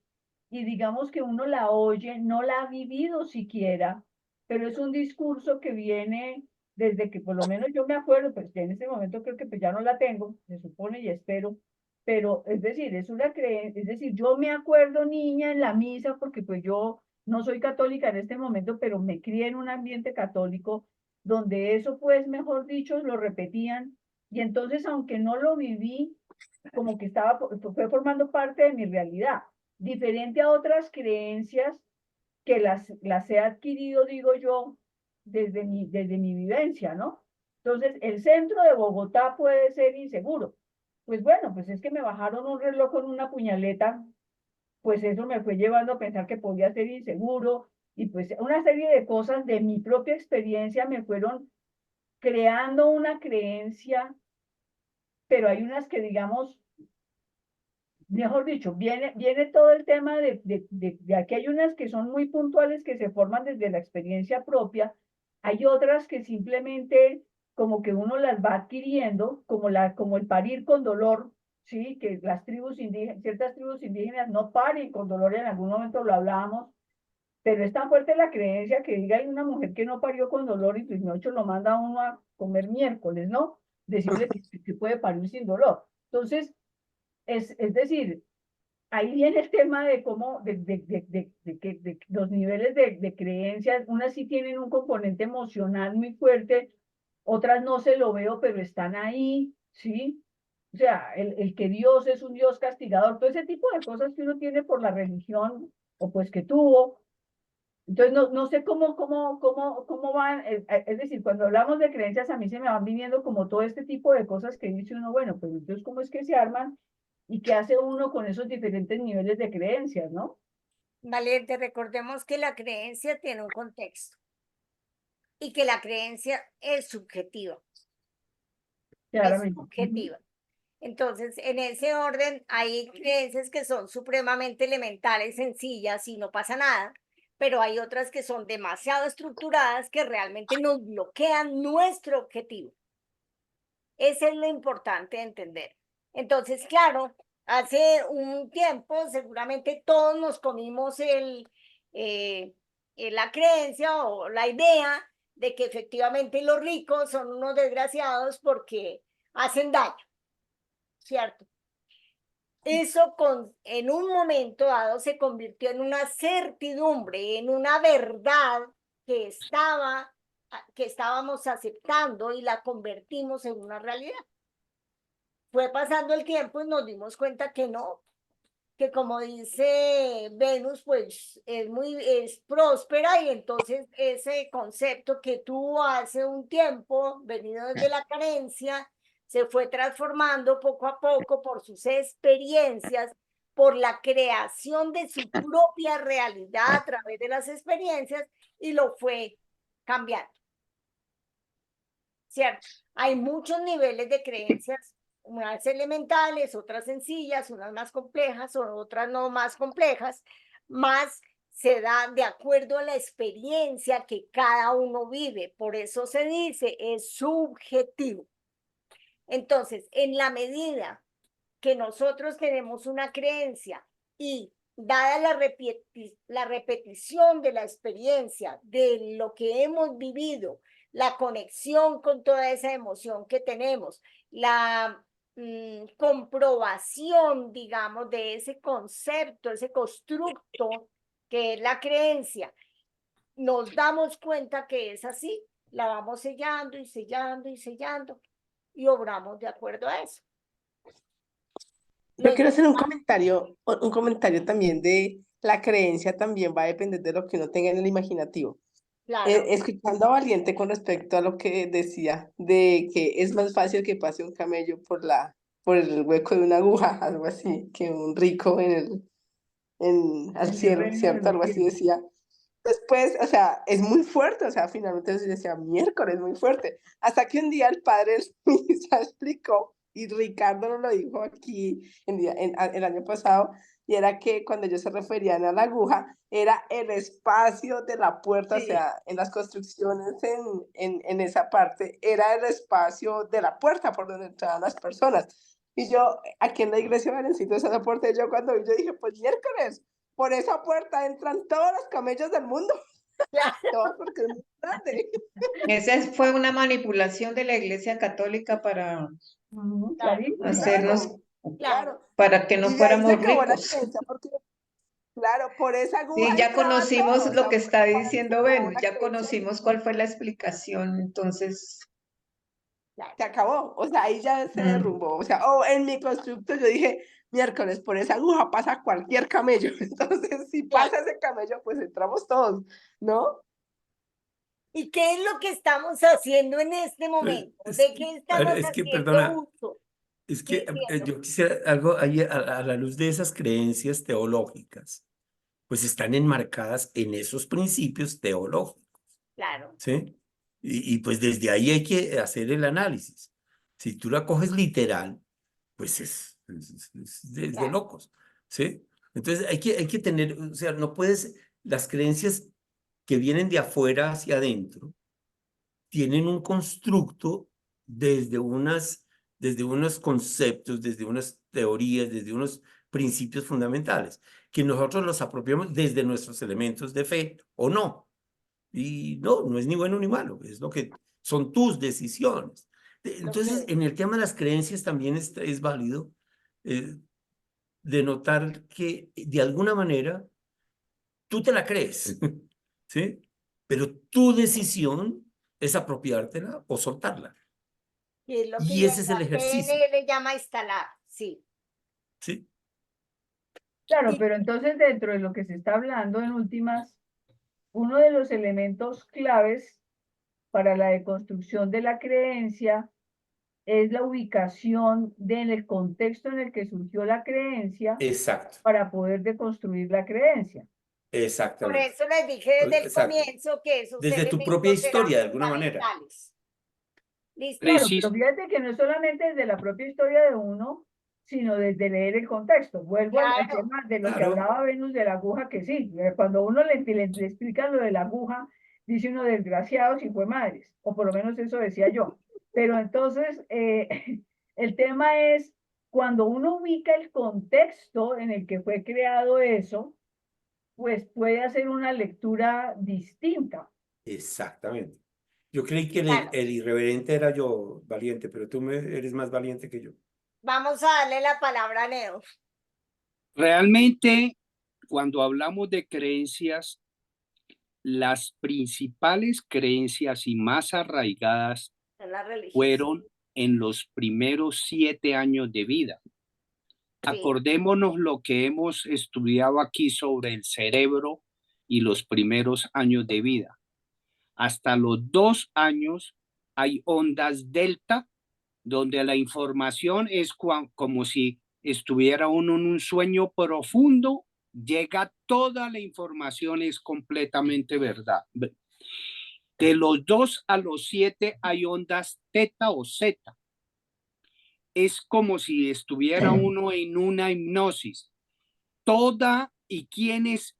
Y digamos que uno la oye, no la ha vivido siquiera, pero es un discurso que viene desde que por lo menos yo me acuerdo, pues en este momento creo que pues ya no la tengo, se supone y espero, pero es decir, es una creencia, es decir, yo me acuerdo niña en la misa, porque pues yo no soy católica en este momento, pero me crié en un ambiente católico donde eso pues, mejor dicho, lo repetían, y entonces aunque no lo viví, como que fue formando parte de mi realidad, diferente a otras creencias que las he adquirido, digo yo, desde mi vivencia, ¿no? Entonces, el centro de Bogotá puede ser inseguro. Pues bueno, pues es que me bajaron un reloj con una puñaleta, pues eso me fue llevando a pensar que podía ser inseguro, y pues una serie de cosas de mi propia experiencia me fueron creando una creencia, pero hay unas que, digamos, mejor dicho, viene todo el tema de aquí hay unas que son muy puntuales que se forman desde la experiencia propia, hay otras que simplemente como que uno las va adquiriendo, como el parir con dolor, sí, que las tribus indígenas, ciertas tribus indígenas no paren con dolor, en algún momento lo hablábamos, pero es tan fuerte la creencia que diga hay una mujer que no parió con dolor y pues Pinocho lo manda a uno a comer miércoles, ¿no? Decirle que puede parir sin dolor. Entonces, es decir, ahí viene el tema de cómo, de los niveles de creencias, unas sí tienen un componente emocional muy fuerte, otras no se lo veo, pero están ahí, ¿sí? O sea, el que Dios es un Dios castigador, todo ese tipo de cosas que uno tiene por la religión, o pues que tuvo. Entonces, no sé cómo van, es decir, cuando hablamos de creencias, a mí se me van viviendo como todo este tipo de cosas que dice uno, bueno, pues entonces, ¿cómo es que se arman y qué hace uno con esos diferentes niveles de creencias, ¿no? Valiente, recordemos que la creencia tiene un contexto y que la creencia es subjetiva. Es Claramente. subjetiva. Entonces, en ese orden, hay creencias que son supremamente elementales, sencillas y no pasa nada, pero hay otras que son demasiado estructuradas que realmente nos bloquean nuestro objetivo. Eso es lo importante de entender. Entonces, claro, hace un tiempo seguramente todos nos comimos la creencia o la idea de que efectivamente los ricos son unos desgraciados porque hacen daño, ¿cierto? Eso en un momento dado se convirtió en una certidumbre, en una verdad que estábamos aceptando y la convertimos en una realidad. Fue pasando el tiempo y nos dimos cuenta que no, que como dice Venus, pues es próspera, y entonces ese concepto que tuvo hace un tiempo, venido desde la carencia, se fue transformando poco a poco por sus experiencias, por la creación de su propia realidad a través de las experiencias, y lo fue cambiando. ¿Cierto? Hay muchos niveles de creencias, unas elementales, otras sencillas, unas más complejas, otras no más complejas, más se da de acuerdo a la experiencia que cada uno vive. Por eso se dice, es subjetivo. Entonces, en la medida que nosotros tenemos una creencia y dada la repetición de la experiencia, de lo que hemos vivido, la conexión con toda esa emoción que tenemos, la comprobación, digamos, de ese concepto, ese constructo que es la creencia, nos damos cuenta que es así, la vamos sellando y sellando y sellando y obramos de acuerdo a eso. Yo quiero hacer un comentario también de la creencia también va a depender de lo que uno tenga en el imaginativo. Claro, Escuchando a Valiente con respecto a lo que decía, de que es más fácil que pase un camello por el hueco de una aguja, algo así, que un rico al En el cielo, reino de ¿cierto? los Algo así cielos. decía. Después, o sea, es muy fuerte, o sea, finalmente yo decía, miércoles, muy fuerte. Hasta que un día el padre Luisa explicó, y Ricardo nos lo dijo aquí el año pasado, y era que cuando ellos se referían a la aguja, era el espacio de la puerta, o sí. sea, en las construcciones en esa parte, era el espacio de la puerta por donde entraban las personas. Y yo, aquí en la iglesia de Varencito, esa puerta, yo cuando vi, yo dije, pues miércoles, por esa puerta entran todos los camellos del mundo, todos porque es muy grande. Esa fue una manipulación de la Iglesia Católica para Ujú, Claro, clarísimo. hacernos, claro. Claro. para que no Y de ahí se fuéramos acabó la ricos. creencia, porque, claro, por esa Sí, aguja ya entraban conocimos todos, o lo sea, que está para mí se diciendo acabó Venus, la ya creencia, conocimos cuál fue la explicación, entonces, se acabó, o sea, ahí ya se mm, derrumbó, o sea, en mi constructo yo dije, miércoles, por esa aguja pasa cualquier camello, entonces si Claro. pasa ese camello, pues entramos todos, ¿no? ¿Y qué es lo que estamos haciendo en este momento? ¿De qué estamos Es que, haciendo perdona, uso? es que Diciendo, yo quisiera algo ahí a la luz de esas creencias teológicas, pues están enmarcadas en esos principios teológicos, claro, ¿sí? Y pues desde ahí hay que hacer el análisis. Si tú la coges literal, pues es de claro. locos, ¿sí? Entonces hay que tener, o sea, no puedes, las creencias que vienen de afuera hacia adentro tienen un constructo desde desde unos conceptos, desde unas teorías, desde unos principios fundamentales, que nosotros los apropiamos desde nuestros elementos de fe o no. Y no es ni bueno ni malo, es lo que son tus decisiones. Entonces, Ok. en el tema de las creencias también es válido denotar que de alguna manera tú te la crees, ¿sí? Pero tu decisión es apropiártela o soltarla. Y es lo que Y ese es el la ejercicio, PNL llama instalar, sí. ¿sí? Claro, Y pero entonces dentro de lo que se está hablando en últimas, uno de los elementos claves para la deconstrucción de la creencia es la ubicación en el contexto en el que surgió la creencia Exacto, para poder deconstruir la creencia. por exactamente. eso les dije desde el Exacto. comienzo que esos Desde tu propia elementos eran historia, de alguna manera. fundamentales. ¿Listo? Claro, Precis- pero fíjate que no es solamente desde la propia historia de uno, sino desde leer el contexto. Vuelvo al Claro, tema de lo que Claro. hablaba Venus de la aguja, que sí, cuando uno le explica lo de la aguja, dice uno desgraciado si fue madres, o por lo menos eso decía yo. Pero entonces, el tema es cuando uno ubica el contexto en el que fue creado eso, pues puede hacer una lectura distinta. Exactamente. Yo creí que claro. el irreverente era yo, valiente, pero tú eres más valiente que yo. Vamos a darle la palabra a Leo. Realmente, cuando hablamos de creencias, las principales creencias y más arraigadas En la religión. fueron en los primeros 7 años de vida. Sí. Acordémonos lo que hemos estudiado aquí sobre el cerebro y los primeros años de vida. Hasta los 2 años hay ondas delta, donde la información es como si estuviera uno en un sueño profundo, llega toda la información, es completamente verdad. De los 2 a los 7 hay ondas teta o zeta. Es como si estuviera uno en una hipnosis. Toda y quién es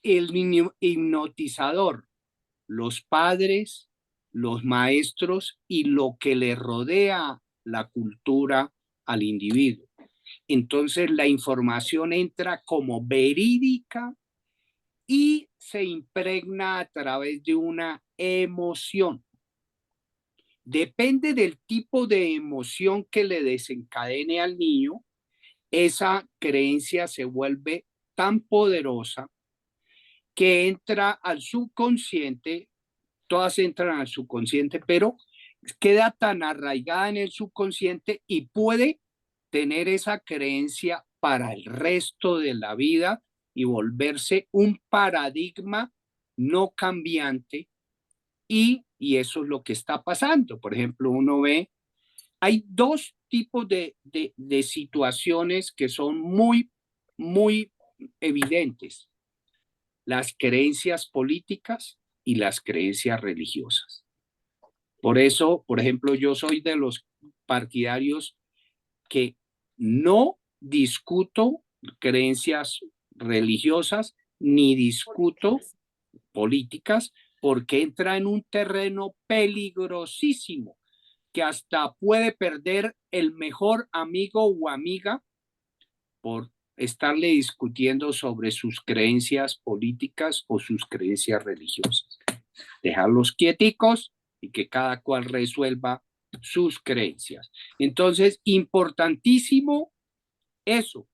el hipnotizador, los padres, los maestros y lo que le rodea la cultura al individuo. Entonces la información entra como verídica y se impregna a través de una emoción. Depende del tipo de emoción que le desencadene al niño, esa creencia se vuelve tan poderosa que entra al subconsciente, todas entran al subconsciente, pero queda tan arraigada en el subconsciente y puede tener esa creencia para el resto de la vida y volverse un paradigma no cambiante, y eso es lo que está pasando. Por ejemplo, uno ve, hay dos tipos de situaciones que son muy, muy evidentes: las creencias políticas y las creencias religiosas. Por eso, por ejemplo, yo soy de los partidarios que no discuto creencias religiosas ni discuto políticas, porque entra en un terreno peligrosísimo que hasta puede perder el mejor amigo o amiga por estarle discutiendo sobre sus creencias políticas o sus creencias religiosas. Dejarlos quieticos y que cada cual resuelva sus creencias. Entonces, importantísimo eso.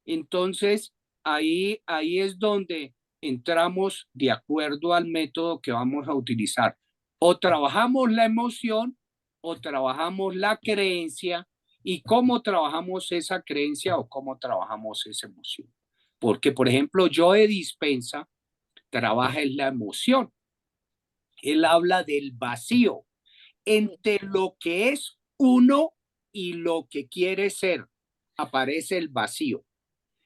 Entonces, ahí es donde entramos de acuerdo al método que vamos a utilizar. O trabajamos la emoción o trabajamos la creencia, y cómo trabajamos esa creencia o cómo trabajamos esa emoción. Porque, por ejemplo, Joe Dispenza trabaja en la emoción. Él habla del vacío entre lo que es uno y lo que quiere ser. Aparece el vacío.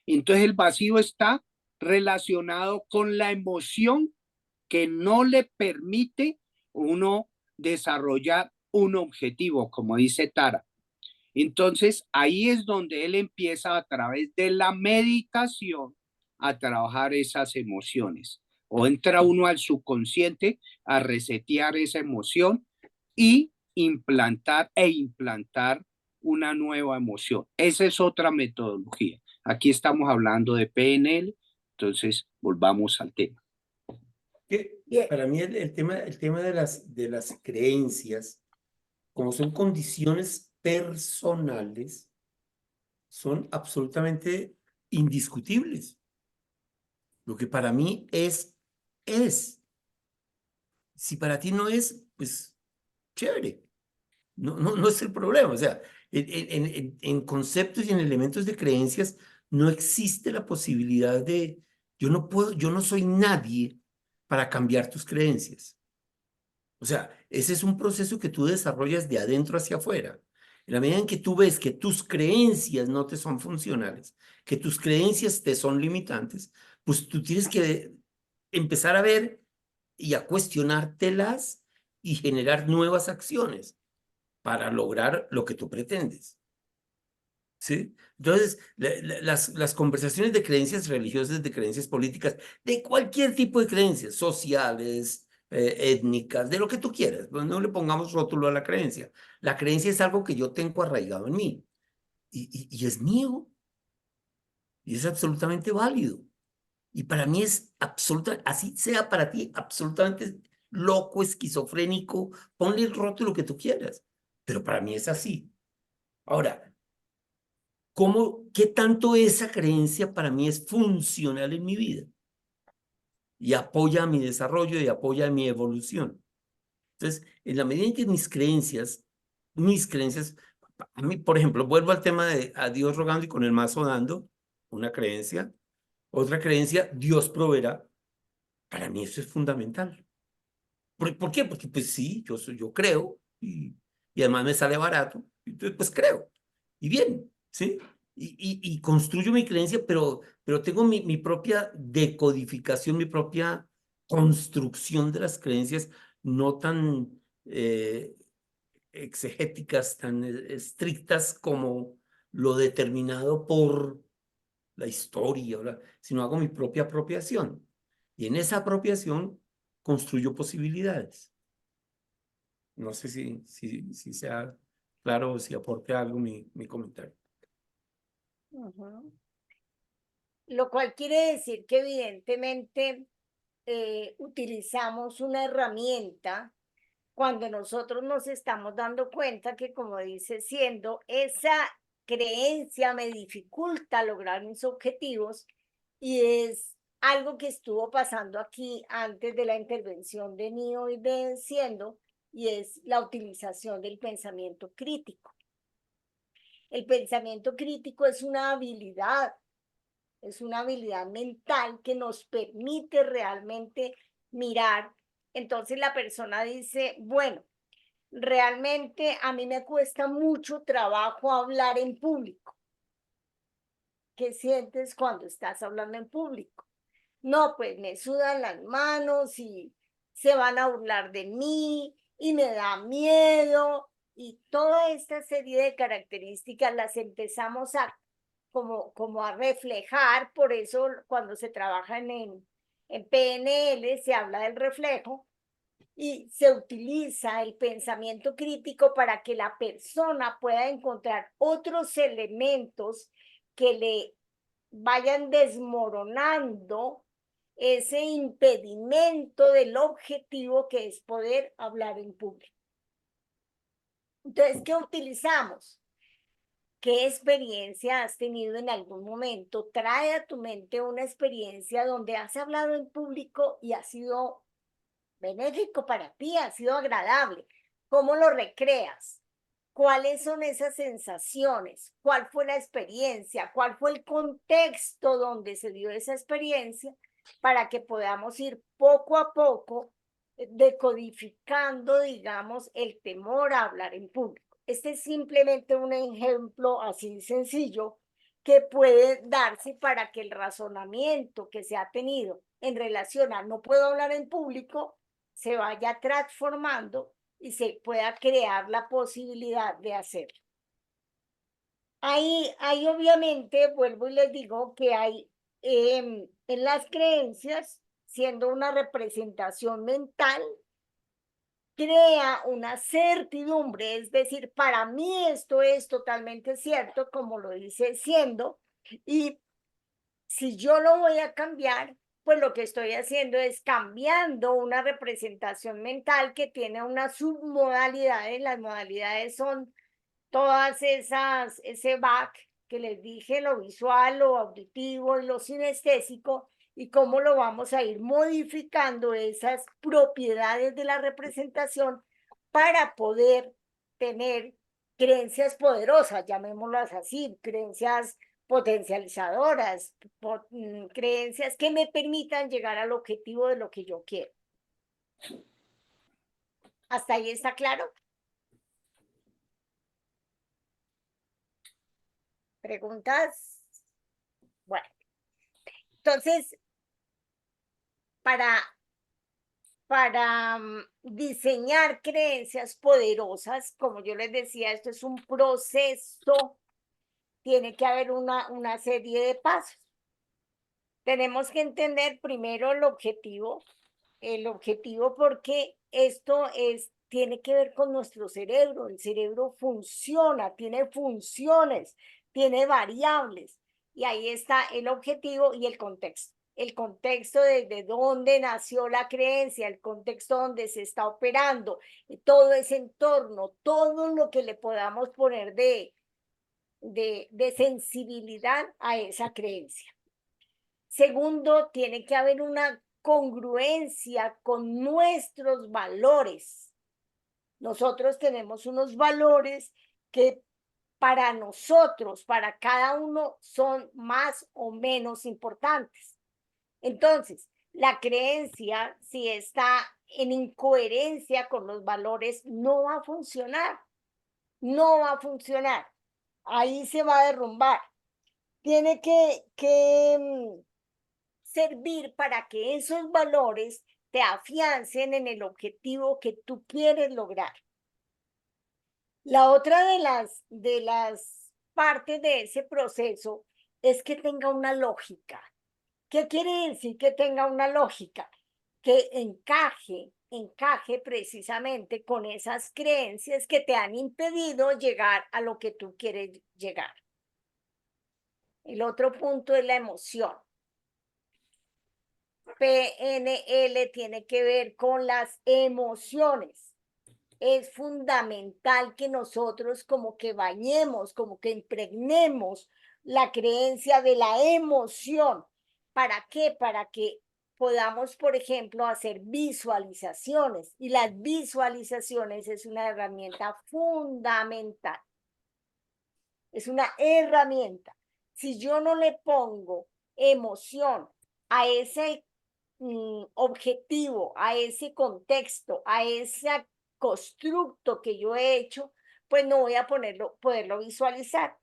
Entonces el vacío está relacionado con la emoción que no le permite uno desarrollar un objetivo, como dice Tara. Entonces ahí es donde él empieza, a través de la meditación, a trabajar esas emociones. O entra uno al subconsciente a resetear esa emoción y implantar una nueva emoción. Esa es otra metodología. Aquí estamos hablando de PNL, entonces volvamos al tema. Para mí el tema de las creencias, como son condiciones personales, son absolutamente indiscutibles. Lo que para mí es. Si para ti no es, pues chévere. No es el problema. O sea, en conceptos y en elementos de creencias no existe la posibilidad de, yo no soy nadie para cambiar tus creencias. O sea, ese es un proceso que tú desarrollas de adentro hacia afuera. En la medida en que tú ves que tus creencias no te son funcionales, que tus creencias te son limitantes, pues tú tienes que empezar a ver y a cuestionártelas y generar nuevas acciones para lograr lo que tú pretendes. ¿Sí? Entonces, las conversaciones de creencias religiosas, de creencias políticas, de cualquier tipo de creencias, sociales, étnicas, de lo que tú quieras, pues no le pongamos rótulo a la creencia. La creencia es algo que yo tengo arraigado en mí y es mío y es absolutamente válido. Y para mí es absolutamente, así sea para ti, absolutamente loco, esquizofrénico, ponle el rótulo que tú quieras, pero para mí es así. Ahora, ¿qué tanto esa creencia para mí es funcional en mi vida? Y apoya mi desarrollo y apoya mi evolución. Entonces, en la medida en que mis creencias, a mí, por ejemplo, vuelvo al tema de a Dios rogando y con el mazo dando, una creencia. Otra creencia, Dios proveerá. Para mí eso es fundamental. ¿Por qué? Porque pues sí, yo creo y además me sale barato. Entonces, pues creo. Y bien, ¿sí? Y construyo mi creencia, pero tengo mi propia decodificación, mi propia construcción de las creencias, no tan exegéticas, tan estrictas como lo determinado por la historia, sino hago mi propia apropiación. Y en esa apropiación construyo posibilidades. No sé si sea claro o si aporte algo mi comentario. Lo cual quiere decir que evidentemente utilizamos una herramienta cuando nosotros nos estamos dando cuenta que, como dice, siendo esa creencia me dificulta lograr mis objetivos, y es algo que estuvo pasando aquí antes de la intervención de Nio y de Siendo, y es la utilización del pensamiento crítico. El pensamiento crítico es una habilidad Es una habilidad mental que nos permite realmente mirar. Entonces la persona dice, bueno, realmente a mí me cuesta mucho trabajo hablar en público. ¿Qué sientes cuando estás hablando en público? No, pues me sudan las manos y se van a burlar de mí y me da miedo y toda esta serie de características las empezamos a como a reflejar. Por eso cuando se trabaja en PNL se habla del reflejo y se utiliza el pensamiento crítico para que la persona pueda encontrar otros elementos que le vayan desmoronando ese impedimento del objetivo que es poder hablar en público. Entonces, ¿qué utilizamos? ¿Qué experiencia has tenido en algún momento? Trae a tu mente una experiencia donde has hablado en público y ha sido benéfico para ti, ha sido agradable. ¿Cómo lo recreas? ¿Cuáles son esas sensaciones? ¿Cuál fue la experiencia? ¿Cuál fue el contexto donde se dio esa experiencia? Para que podamos ir poco a poco decodificando, digamos, el temor a hablar en público. Este es simplemente un ejemplo así sencillo que puede darse para que el razonamiento que se ha tenido en relación a no puedo hablar en público se vaya transformando y se pueda crear la posibilidad de hacerlo. Ahí obviamente, vuelvo y les digo que hay en las creencias, siendo una representación mental, crea una certidumbre, es decir, para mí esto es totalmente cierto, como lo dice siendo, y si yo lo voy a cambiar, pues lo que estoy haciendo es cambiando una representación mental que tiene unas submodalidades. Las modalidades son todas esas, ese back que les dije, lo visual, lo auditivo y lo sinestésico, y cómo lo vamos a ir modificando esas propiedades de la representación para poder tener creencias poderosas, llamémoslas así, creencias potencializadoras, creencias que me permitan llegar al objetivo de lo que yo quiero. ¿Hasta ahí está claro? ¿Preguntas? Bueno, entonces, para diseñar creencias poderosas, como yo les decía, esto es un proceso, tiene que haber una serie de pasos. Tenemos que entender primero el objetivo porque esto tiene que ver con nuestro cerebro. El cerebro funciona, tiene funciones, tiene variables, y ahí está el objetivo y el contexto. El contexto desde dónde nació la creencia, el contexto donde se está operando, todo ese entorno, todo lo que le podamos poner de sensibilidad a esa creencia. Segundo, tiene que haber una congruencia con nuestros valores. Nosotros tenemos unos valores que para nosotros, para cada uno, son más o menos importantes. Entonces, la creencia, si está en incoherencia con los valores, no va a funcionar. No va a funcionar. Ahí se va a derrumbar. Tiene que servir para que esos valores te afiancen en el objetivo que tú quieres lograr. La otra de las partes de ese proceso es que tenga una lógica. ¿Qué quiere decir que tenga una lógica? Que encaje precisamente con esas creencias que te han impedido llegar a lo que tú quieres llegar. El otro punto es la emoción. PNL tiene que ver con las emociones. Es fundamental que nosotros como que bañemos, como que impregnemos la creencia de la emoción. ¿Para qué? Para que podamos, por ejemplo, hacer visualizaciones. Y las visualizaciones es una herramienta fundamental. Es una herramienta. Si yo no le pongo emoción, a ese objetivo, a ese contexto, a ese constructo que yo he hecho, pues no voy a poderlo visualizar.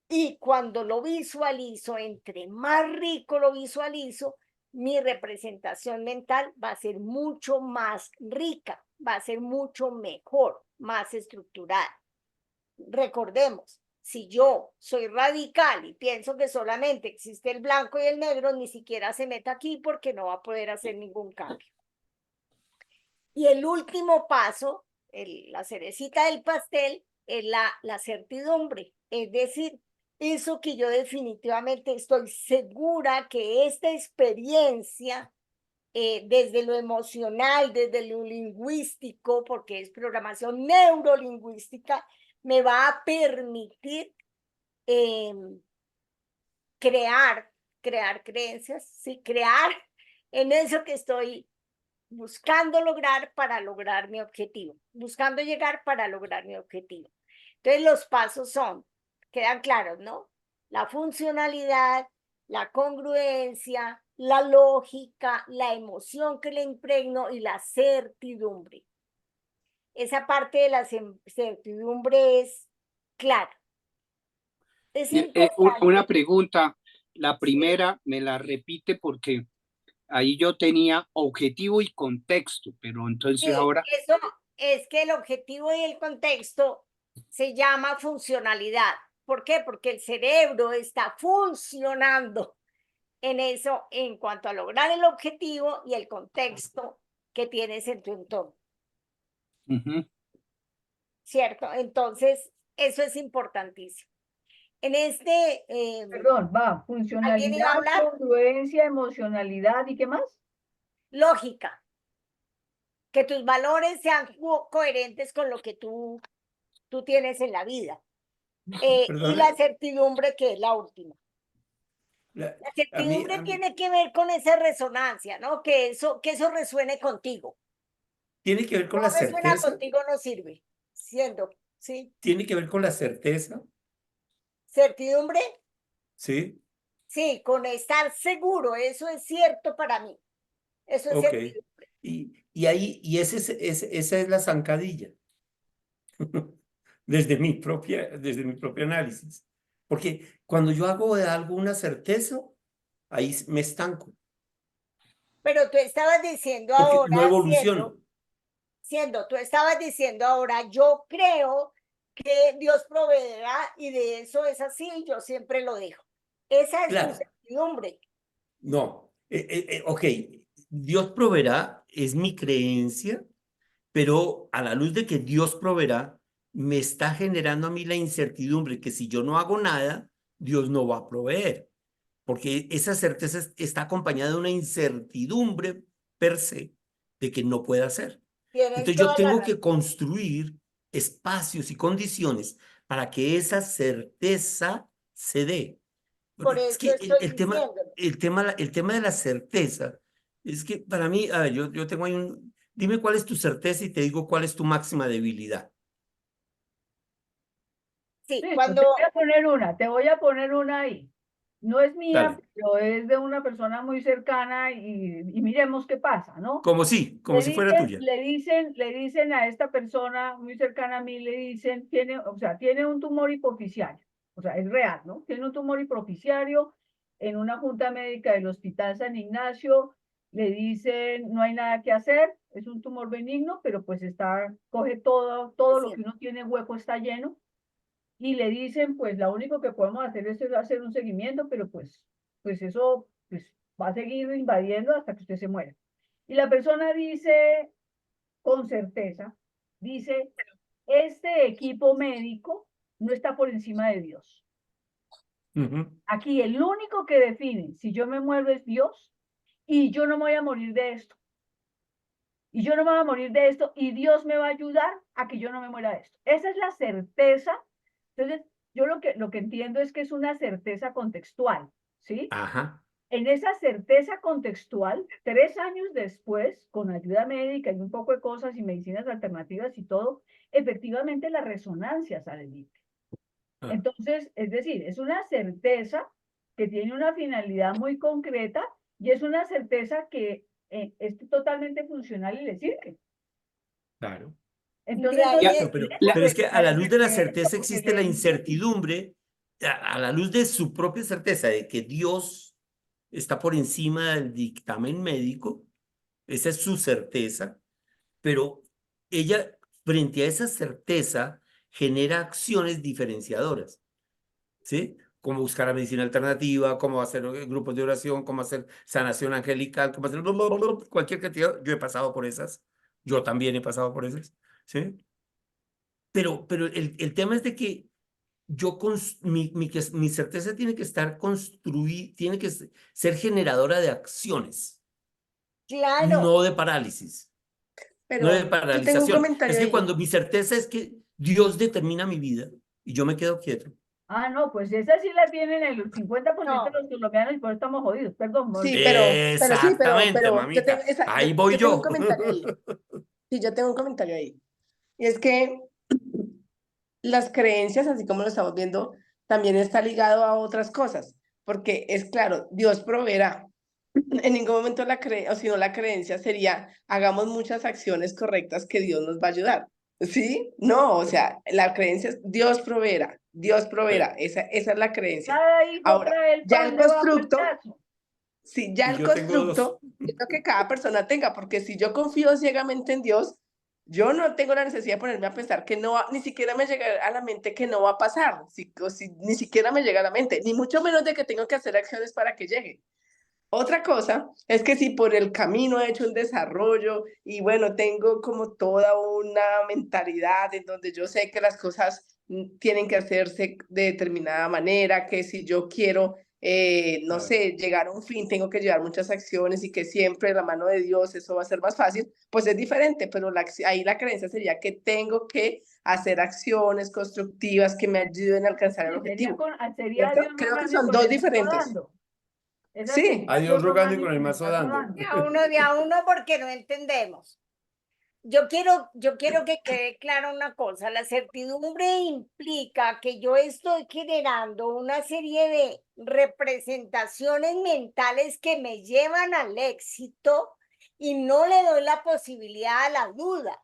Y cuando lo visualizo, entre más rico lo visualizo, mi representación mental va a ser mucho más rica, va a ser mucho mejor, más estructurada. Recordemos, si yo soy radical y pienso que solamente existe el blanco y el negro, ni siquiera se meta aquí porque no va a poder hacer ningún cambio. Y el último paso, la cerecita del pastel, es la certidumbre, es decir, eso que yo definitivamente estoy segura que esta experiencia, desde lo emocional, desde lo lingüístico, porque es programación neurolingüística, me va a permitir crear creencias, sí, crear en eso que estoy buscando lograr para lograr mi objetivo, buscando llegar para lograr mi objetivo. Entonces los pasos son, quedan claros, ¿no? La funcionalidad, la congruencia, la lógica, la emoción que le impregno y la certidumbre. Esa parte de la certidumbre es clara. Es importante. Una pregunta, la primera me la repite porque ahí yo tenía objetivo y contexto, pero entonces Sí, ahora... eso es que el objetivo y el contexto se llama funcionalidad. ¿Por qué? Porque el cerebro está funcionando en eso en cuanto a lograr el objetivo y el contexto que tienes en tu entorno. ¿Cierto? Entonces, eso es importantísimo. En este... Perdón, va, ¿alguien iba a funcionalidad, hablar? congruencia, emocionalidad, ¿y qué más? Lógica. Que tus valores sean coherentes con lo que tú tienes en la vida. Y Perdón, la certidumbre, que es la última. la- La a mí, certidumbre tiene que ver con esa resonancia, ¿no? Que eso resuene contigo. tiene que ver con No la resuena certeza, contigo, no sirve. Siendo, ¿sí? tiene que ver con la certeza, Certidumbre, ¿sí? sí, con estar seguro, eso es cierto para mí. Eso es Ok. certidumbre. Y ahí, y esa es la zancadilla, desde mi propio análisis. Porque cuando yo hago de algo una certeza, ahí me estanco, Pero tú estabas diciendo porque no ahora, evoluciono. tú estabas diciendo ahora, yo creo que Dios proveerá y de eso es así, yo siempre lo dejo. Esa es tu Claro, certidumbre. no. Ok, Dios proveerá, es mi creencia, pero a la luz de que Dios proveerá, me está generando a mí la incertidumbre que si yo no hago nada, Dios no va a proveer, porque esa certeza está acompañada de una incertidumbre per se de que no pueda hacer. Tienes Entonces yo toda la tengo razón. que construir espacios y condiciones para que esa certeza se dé. Por Es eso que estoy diciendo. el tema de la certeza, es que para mí, a ver, yo tengo ahí dime cuál es tu certeza y te digo cuál es tu máxima debilidad. Sí, Listo, cuando te voy a poner una ahí. No es mía, Dale, pero es de una persona muy cercana y miremos qué pasa, ¿no? como si fuera tuya. Le dicen a esta persona muy cercana a mí, le dicen, tiene un tumor hipoficiario, o sea, es real, ¿no? Tiene un tumor hipoficiario en una junta médica del Hospital San Ignacio, le dicen, no hay nada que hacer, es un tumor benigno, pero pues coge todo lo que uno tiene hueco está lleno, y le dicen, pues, lo único que podemos hacer es hacer un seguimiento, pero pues eso, pues, va a seguir invadiendo hasta que usted se muera. Y la persona dice con certeza, dice, este equipo médico no está por encima de Dios. Aquí el único que define si yo me muero es Dios y yo no me voy a morir de esto. Y yo no me voy a morir de esto y Dios me va a ayudar a que yo no me muera de esto. Esa es la certeza. Entonces, yo lo que entiendo es que es una certeza contextual, ¿sí? Ajá. En esa certeza contextual, 3 años después, con ayuda médica y un poco de cosas y medicinas alternativas y todo, efectivamente la resonancia sale libre. Entonces, es decir, es una certeza que tiene una finalidad muy concreta y es una certeza que es totalmente funcional y le sirve. Claro. Entonces, De ahí no es- Pero es que a la luz de la certeza porque existe la incertidumbre, a la luz de su propia certeza de que Dios está por encima del dictamen médico, esa es su certeza, pero ella, frente a esa certeza, genera acciones diferenciadoras, ¿sí? Como buscar la medicina alternativa, cómo hacer grupos de oración, cómo hacer sanación angelical, cómo hacer cualquier cantidad. Yo he pasado por esas, yo también he pasado por esas, ¿sí? Pero el tema es de que mi certeza tiene que estar construida, tiene que ser generadora de acciones, Claro, no de parálisis. No de Pero yo tengo un paralización. comentario Es que ahí. cuando mi certeza es que Dios determina mi vida y yo me quedo quieto. Ah, no, pues esa sí la tienen el 50% de no. los colombianos y por eso estamos jodidos. Perdón, Sí, Mónica. Exactamente, pero yo tengo, mamita. Ahí voy yo tengo un yo. comentario ahí. Sí, yo tengo un comentario ahí. Y es que las creencias, así como lo estamos viendo, también está ligado a otras cosas, porque es claro, Dios proveerá. En ningún momento o si no la creencia sería, hagamos muchas acciones correctas que Dios nos va a ayudar. ¿Sí? No, o sea, la creencia es Dios proveerá, esa es la creencia. Cada hijo Ahora, trae el ya pan el debajo del constructo, brazo. sí, ya Y el yo tengo dos. constructo es lo que cada persona tenga, porque si yo confío ciegamente en Dios, yo no tengo la necesidad de ponerme a pensar que no va, ni siquiera me llega a la mente que no va a pasar, ni siquiera me llega a la mente, ni mucho menos de que tengo que hacer acciones para que llegue. Otra cosa es que si por el camino he hecho un desarrollo y bueno, tengo como toda una mentalidad en donde yo sé que las cosas tienen que hacerse de determinada manera, que si yo quiero, no Claro. sé, llegar a un fin, tengo que llevar muchas acciones y que siempre de la mano de Dios eso va a ser más fácil, pues es diferente, pero ahí la creencia sería que tengo que hacer acciones constructivas que me ayuden a alcanzar el Sería, objetivo, sería ¿cierto? Dios Creo que rogando y son con dos el mazo diferentes. dando. Esa Sí. sería A Dios Dios rogando y rogando con el el mazo dando. De a uno porque no entendemos. Yo quiero que quede clara una cosa. La certidumbre implica que yo estoy generando una serie de representaciones mentales que me llevan al éxito y no le doy la posibilidad a la duda.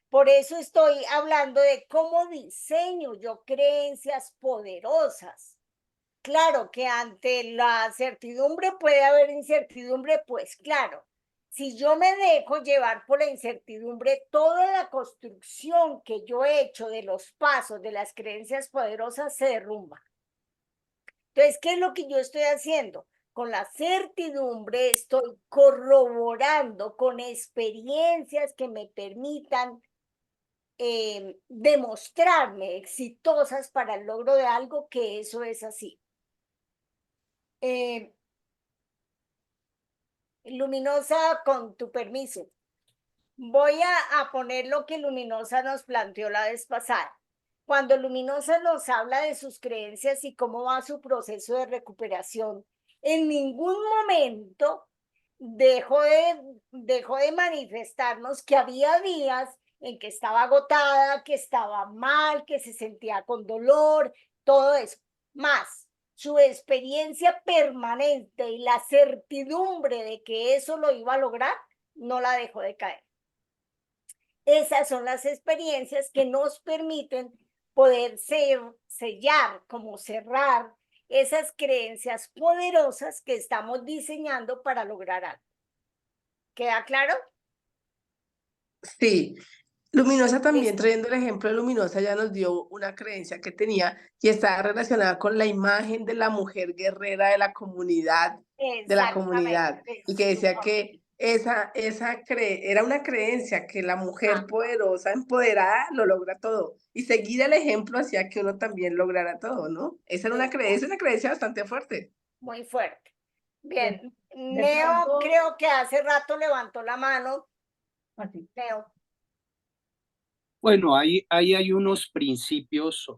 Por eso estoy hablando de cómo diseño yo creencias poderosas. Claro que ante la certidumbre puede haber incertidumbre, pues claro. Si yo me dejo llevar por la incertidumbre, toda la construcción que yo he hecho de los pasos de las creencias poderosas se derrumba. Entonces, ¿qué es lo que yo estoy haciendo? Con la certidumbre estoy corroborando con experiencias que me permitan demostrarme exitosas para el logro de algo, que eso es así. Luminosa, con tu permiso, voy a poner lo que Luminosa nos planteó la vez pasada. Cuando Luminosa nos habla de sus creencias y cómo va su proceso de recuperación, en ningún momento dejó de manifestarnos que había días en que estaba agotada, que estaba mal, que se sentía con dolor, todo eso. Más su experiencia permanente y la certidumbre de que eso lo iba a lograr, no la dejó de caer. Esas son las experiencias que nos permiten poder sellar, como cerrar esas creencias poderosas que estamos diseñando para lograr algo. ¿Queda claro? Sí, Luminosa también, Listo. trayendo el ejemplo de Luminosa, ya nos dio una creencia que tenía y está relacionada con la imagen de la mujer guerrera de la comunidad, y que decía que era una creencia que la mujer poderosa, empoderada, lo logra todo, y seguir el ejemplo hacía que uno también lograra todo, ¿no? Esa era una creencia bastante fuerte. Muy fuerte. De, Bien, de Neo pronto, creo que hace rato levantó la mano. así. Neo. Bueno, ahí hay unos principios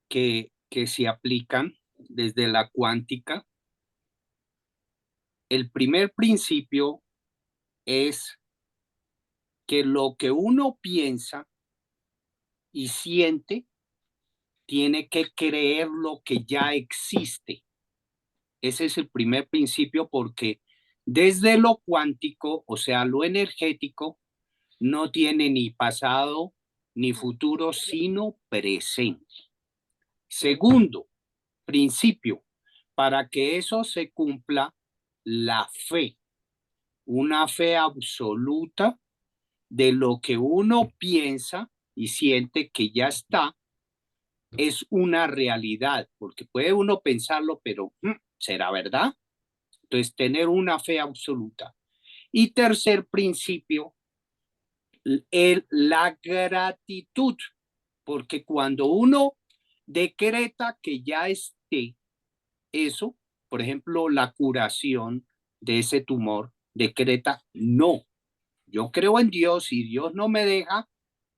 que se aplican desde la cuántica. El primer principio es que lo que uno piensa y siente tiene que creer lo que ya existe. Ese es el primer principio porque desde lo cuántico, o sea, lo energético, no tiene ni pasado ni futuro, sino presente. Segundo principio, para que eso se cumpla, la fe, una fe absoluta de lo que uno piensa y siente que ya está, es una realidad, porque puede uno pensarlo, pero ¿será verdad? Entonces, tener una fe absoluta. Y tercer principio, la gratitud, porque cuando uno decreta que ya esté eso, por ejemplo, la curación de ese tumor, decreta no. Yo creo en Dios y Dios no me deja,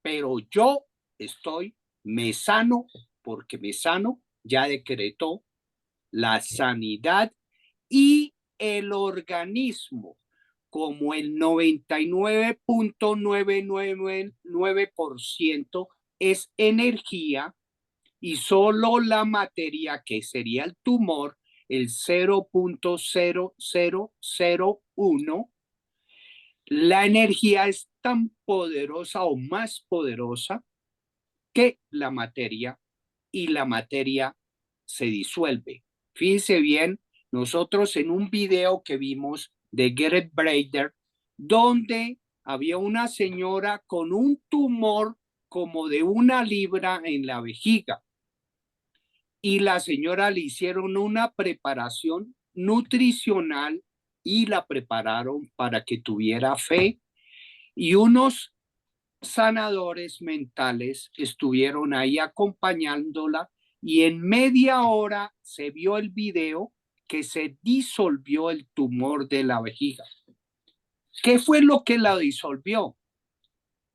pero yo me sano porque me sano, ya decretó la sanidad y el organismo, como el 99.999% es energía y solo la materia, que sería el tumor, el 0.0001, la energía es tan poderosa o más poderosa que la materia y la materia se disuelve. Fíjense bien, nosotros en un video que vimos de Gareth Brader, donde había una señora con un tumor como de 1 libra en la vejiga y la señora le hicieron una preparación nutricional y la prepararon para que tuviera fe y unos sanadores mentales estuvieron ahí acompañándola y en media hora se vio el video que se disolvió el tumor de la vejiga. ¿Qué fue lo que la disolvió?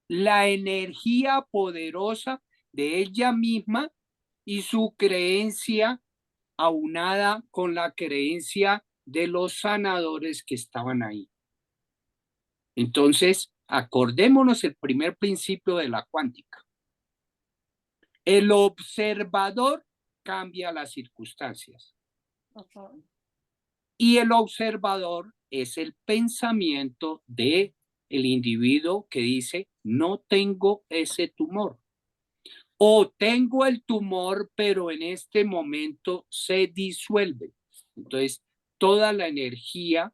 La energía poderosa de ella misma y su creencia aunada con la creencia de los sanadores que estaban ahí. Entonces, acordémonos el primer principio de la cuántica. El observador cambia las circunstancias. Y el observador es el pensamiento de el individuo que dice, no tengo ese tumor. O tengo el tumor, pero en este momento se disuelve. Entonces, toda la energía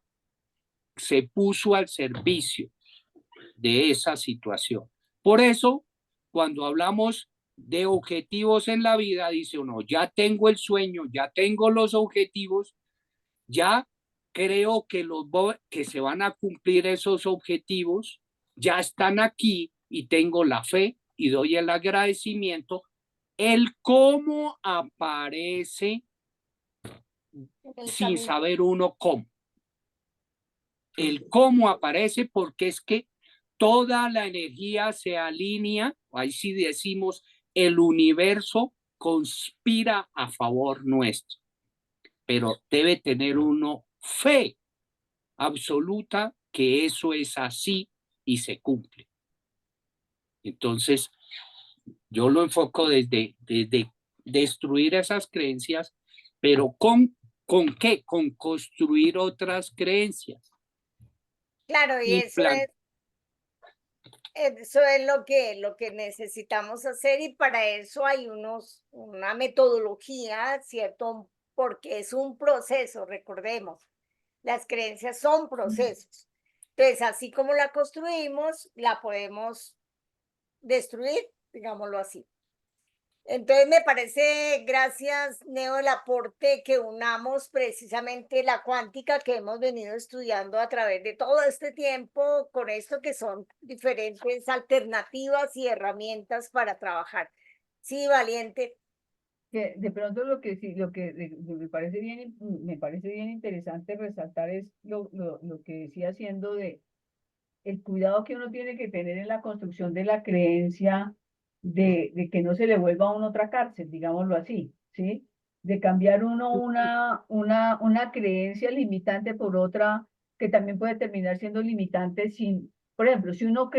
se puso al servicio de esa situación. Por eso, cuando hablamos de objetivos en la vida, dice uno, ya tengo el sueño, ya tengo los objetivos, ya creo que se van a cumplir esos objetivos, ya están aquí y tengo la fe y doy el agradecimiento. El cómo aparece sin saber uno cómo. El cómo aparece porque es que toda la energía se alinea, ahí sí decimos, el universo conspira a favor nuestro, pero debe tener uno fe absoluta que eso es así y se cumple. Entonces, yo lo enfoco desde destruir esas creencias, pero ¿con qué? Con construir otras creencias. Claro, y eso es lo que necesitamos hacer y para eso hay una metodología, ¿cierto? Porque es un proceso, recordemos, las creencias son procesos. Entonces, así como la construimos, la podemos destruir, digámoslo así. Entonces me parece, gracias Neo, el aporte que unamos precisamente la cuántica que hemos venido estudiando a través de todo este tiempo con esto que son diferentes alternativas y herramientas para trabajar. Sí, Valiente. Que de pronto lo que sí, lo que me parece bien interesante resaltar es lo que decía haciendo de el cuidado que uno tiene que tener en la construcción de la creencia de que no se le vuelva a uno otra cárcel, digámoslo así, ¿sí? De cambiar uno una creencia limitante por otra que también puede terminar siendo limitante sin, por ejemplo, si uno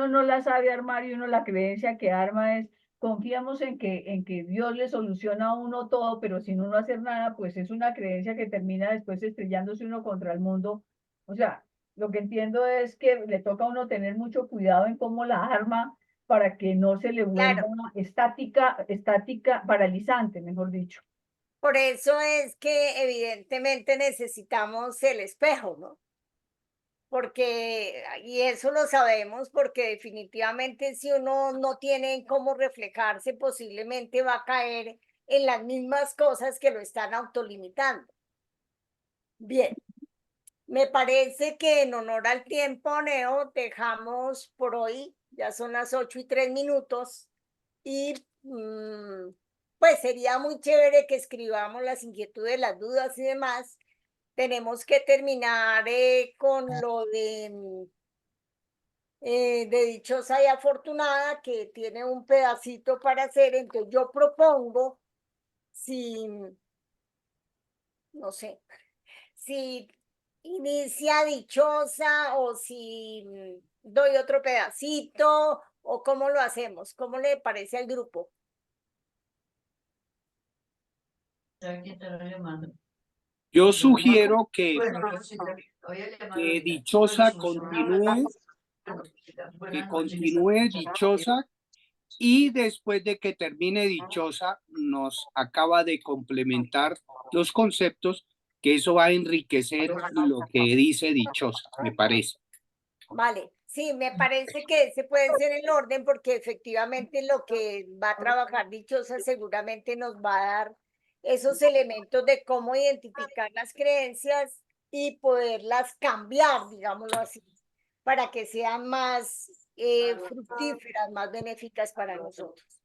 no la sabe armar y uno la creencia que arma es, confiamos en que Dios le soluciona a uno todo, pero sin uno hacer nada, pues es una creencia que termina después estrellándose uno contra el mundo. O sea, lo que entiendo es que le toca a uno tener mucho cuidado en cómo la arma para que no se le vuelva Claro, estática, paralizante, mejor dicho. por eso es que evidentemente necesitamos el espejo, ¿no? Porque, y eso lo sabemos, porque definitivamente si uno no tiene cómo reflejarse, posiblemente va a caer en las mismas cosas que lo están autolimitando. Bien, me parece que en honor al tiempo, Neo, dejamos por hoy, ya son las 8:03, y pues sería muy chévere que escribamos las inquietudes, las dudas y demás. Tenemos que terminar con lo de dichosa y afortunada, que tiene un pedacito para hacer. Entonces yo propongo, si, no sé, si inicia dichosa o si doy otro pedacito o cómo lo hacemos, cómo le parece al grupo. Yo sugiero que dichosa continúe, que continúe dichosa, y después de que termine dichosa nos acaba de complementar los conceptos, que eso va a enriquecer lo que dice dichosa, me parece. Vale, sí, me parece que ese puede ser el orden, porque efectivamente lo que va a trabajar dichosa seguramente nos va a dar esos elementos de cómo identificar las creencias y poderlas cambiar, digámoslo así, para que sean más fructíferas, más benéficas para nosotros.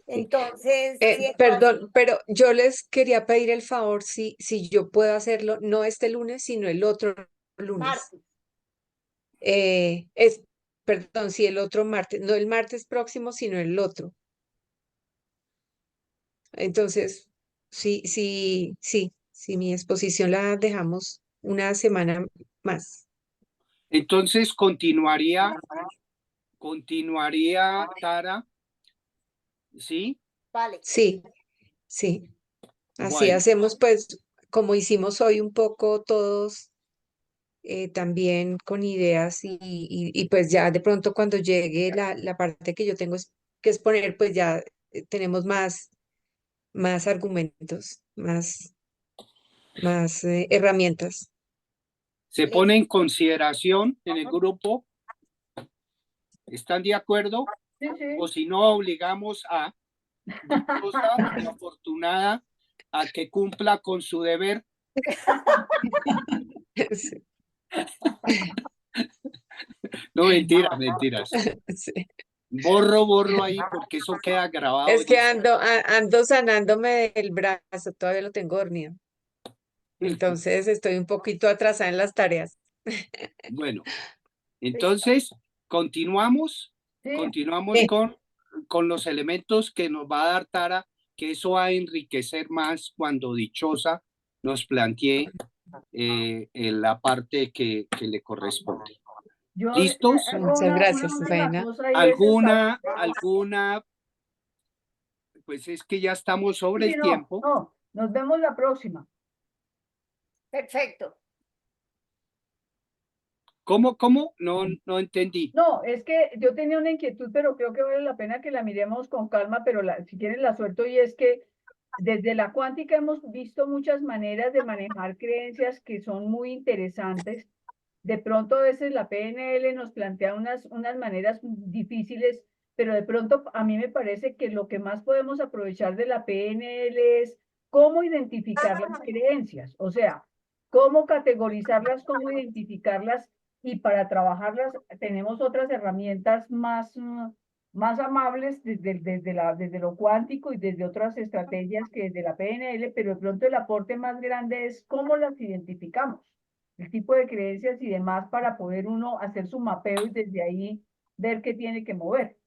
Entonces, Perdón, pero yo les quería pedir el favor si yo puedo hacerlo, no este lunes, sino el otro lunes. martes, Es, perdón, sí, el otro martes, no el martes próximo, sino el otro. Entonces, sí, mi exposición la dejamos una semana más. Entonces continuaría Tara, ¿sí? vale, Sí, sí. Así Bueno, hacemos, pues, como hicimos hoy un poco todos, también con ideas y pues ya de pronto cuando llegue la parte que yo tengo que exponer, pues ya tenemos más argumentos, más herramientas. se pone en consideración en el grupo, ¿están de acuerdo? Sí, sí. O si no, obligamos a dichosa y afortunada a que cumpla con su deber. Sí, No, mentiras. sí. Borro ahí porque eso queda grabado. Es que ando sanándome del brazo, todavía lo tengo dormido. Entonces estoy un poquito atrasada en las tareas. Bueno, entonces continuamos Sí, Sí. con los elementos que nos va a dar Tara, que eso va a enriquecer más cuando dichosa nos plantee en la parte que le corresponde. yo ¿Listos? hago Muchas una gracias, última Reina. cosa y es el favor. ¿Alguna? Pues es que ya estamos sobre Sí, el no, tiempo. no, nos vemos la próxima. perfecto. ¿Cómo? No entendí. No, es que yo tenía una inquietud, pero creo que vale la pena que la miremos con calma, pero si quieren la suelto, y es que desde la cuántica hemos visto muchas maneras de manejar creencias que son muy interesantes. De pronto a veces la PNL nos plantea unas maneras difíciles, pero de pronto a mí me parece que lo que más podemos aprovechar de la PNL es cómo identificar las creencias, o sea, cómo categorizarlas, cómo identificarlas, y para trabajarlas tenemos otras herramientas más amables desde lo cuántico y desde otras estrategias que desde la PNL, pero de pronto el aporte más grande es cómo las identificamos, el tipo de creencias y demás, para poder uno hacer su mapeo y desde ahí ver qué tiene que mover.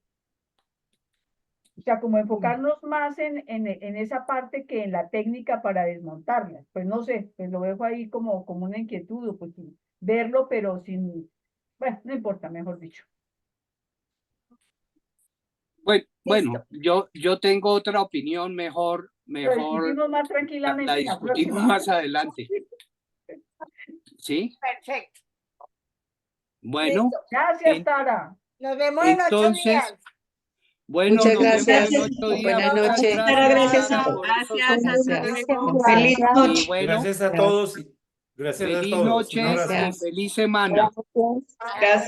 O sea, como enfocarnos más en esa parte que en la técnica para desmontarla. Pues no sé, pues lo dejo ahí como una inquietud, pues verlo, pero sin, bueno, no importa, mejor dicho. Bueno, yo tengo otra opinión mejor Lo discutimos más la tranquilamente en la discutimos próxima. más adelante. ¿Sí? Perfecto. Bueno, Listo. Gracias, en- Tara. Nos vemos en 8 entonces, días. bueno, Muchas nos vemos gracias. en 8 días. Buenas Muchas noches. gracias, Gracias, Tara, Tara. por esos Gracias. comentarios. Feliz Y noche. bueno, Gracias a todos. Gracias a feliz todos. Un noche abrazo. y Gracias. feliz semana. Gracias.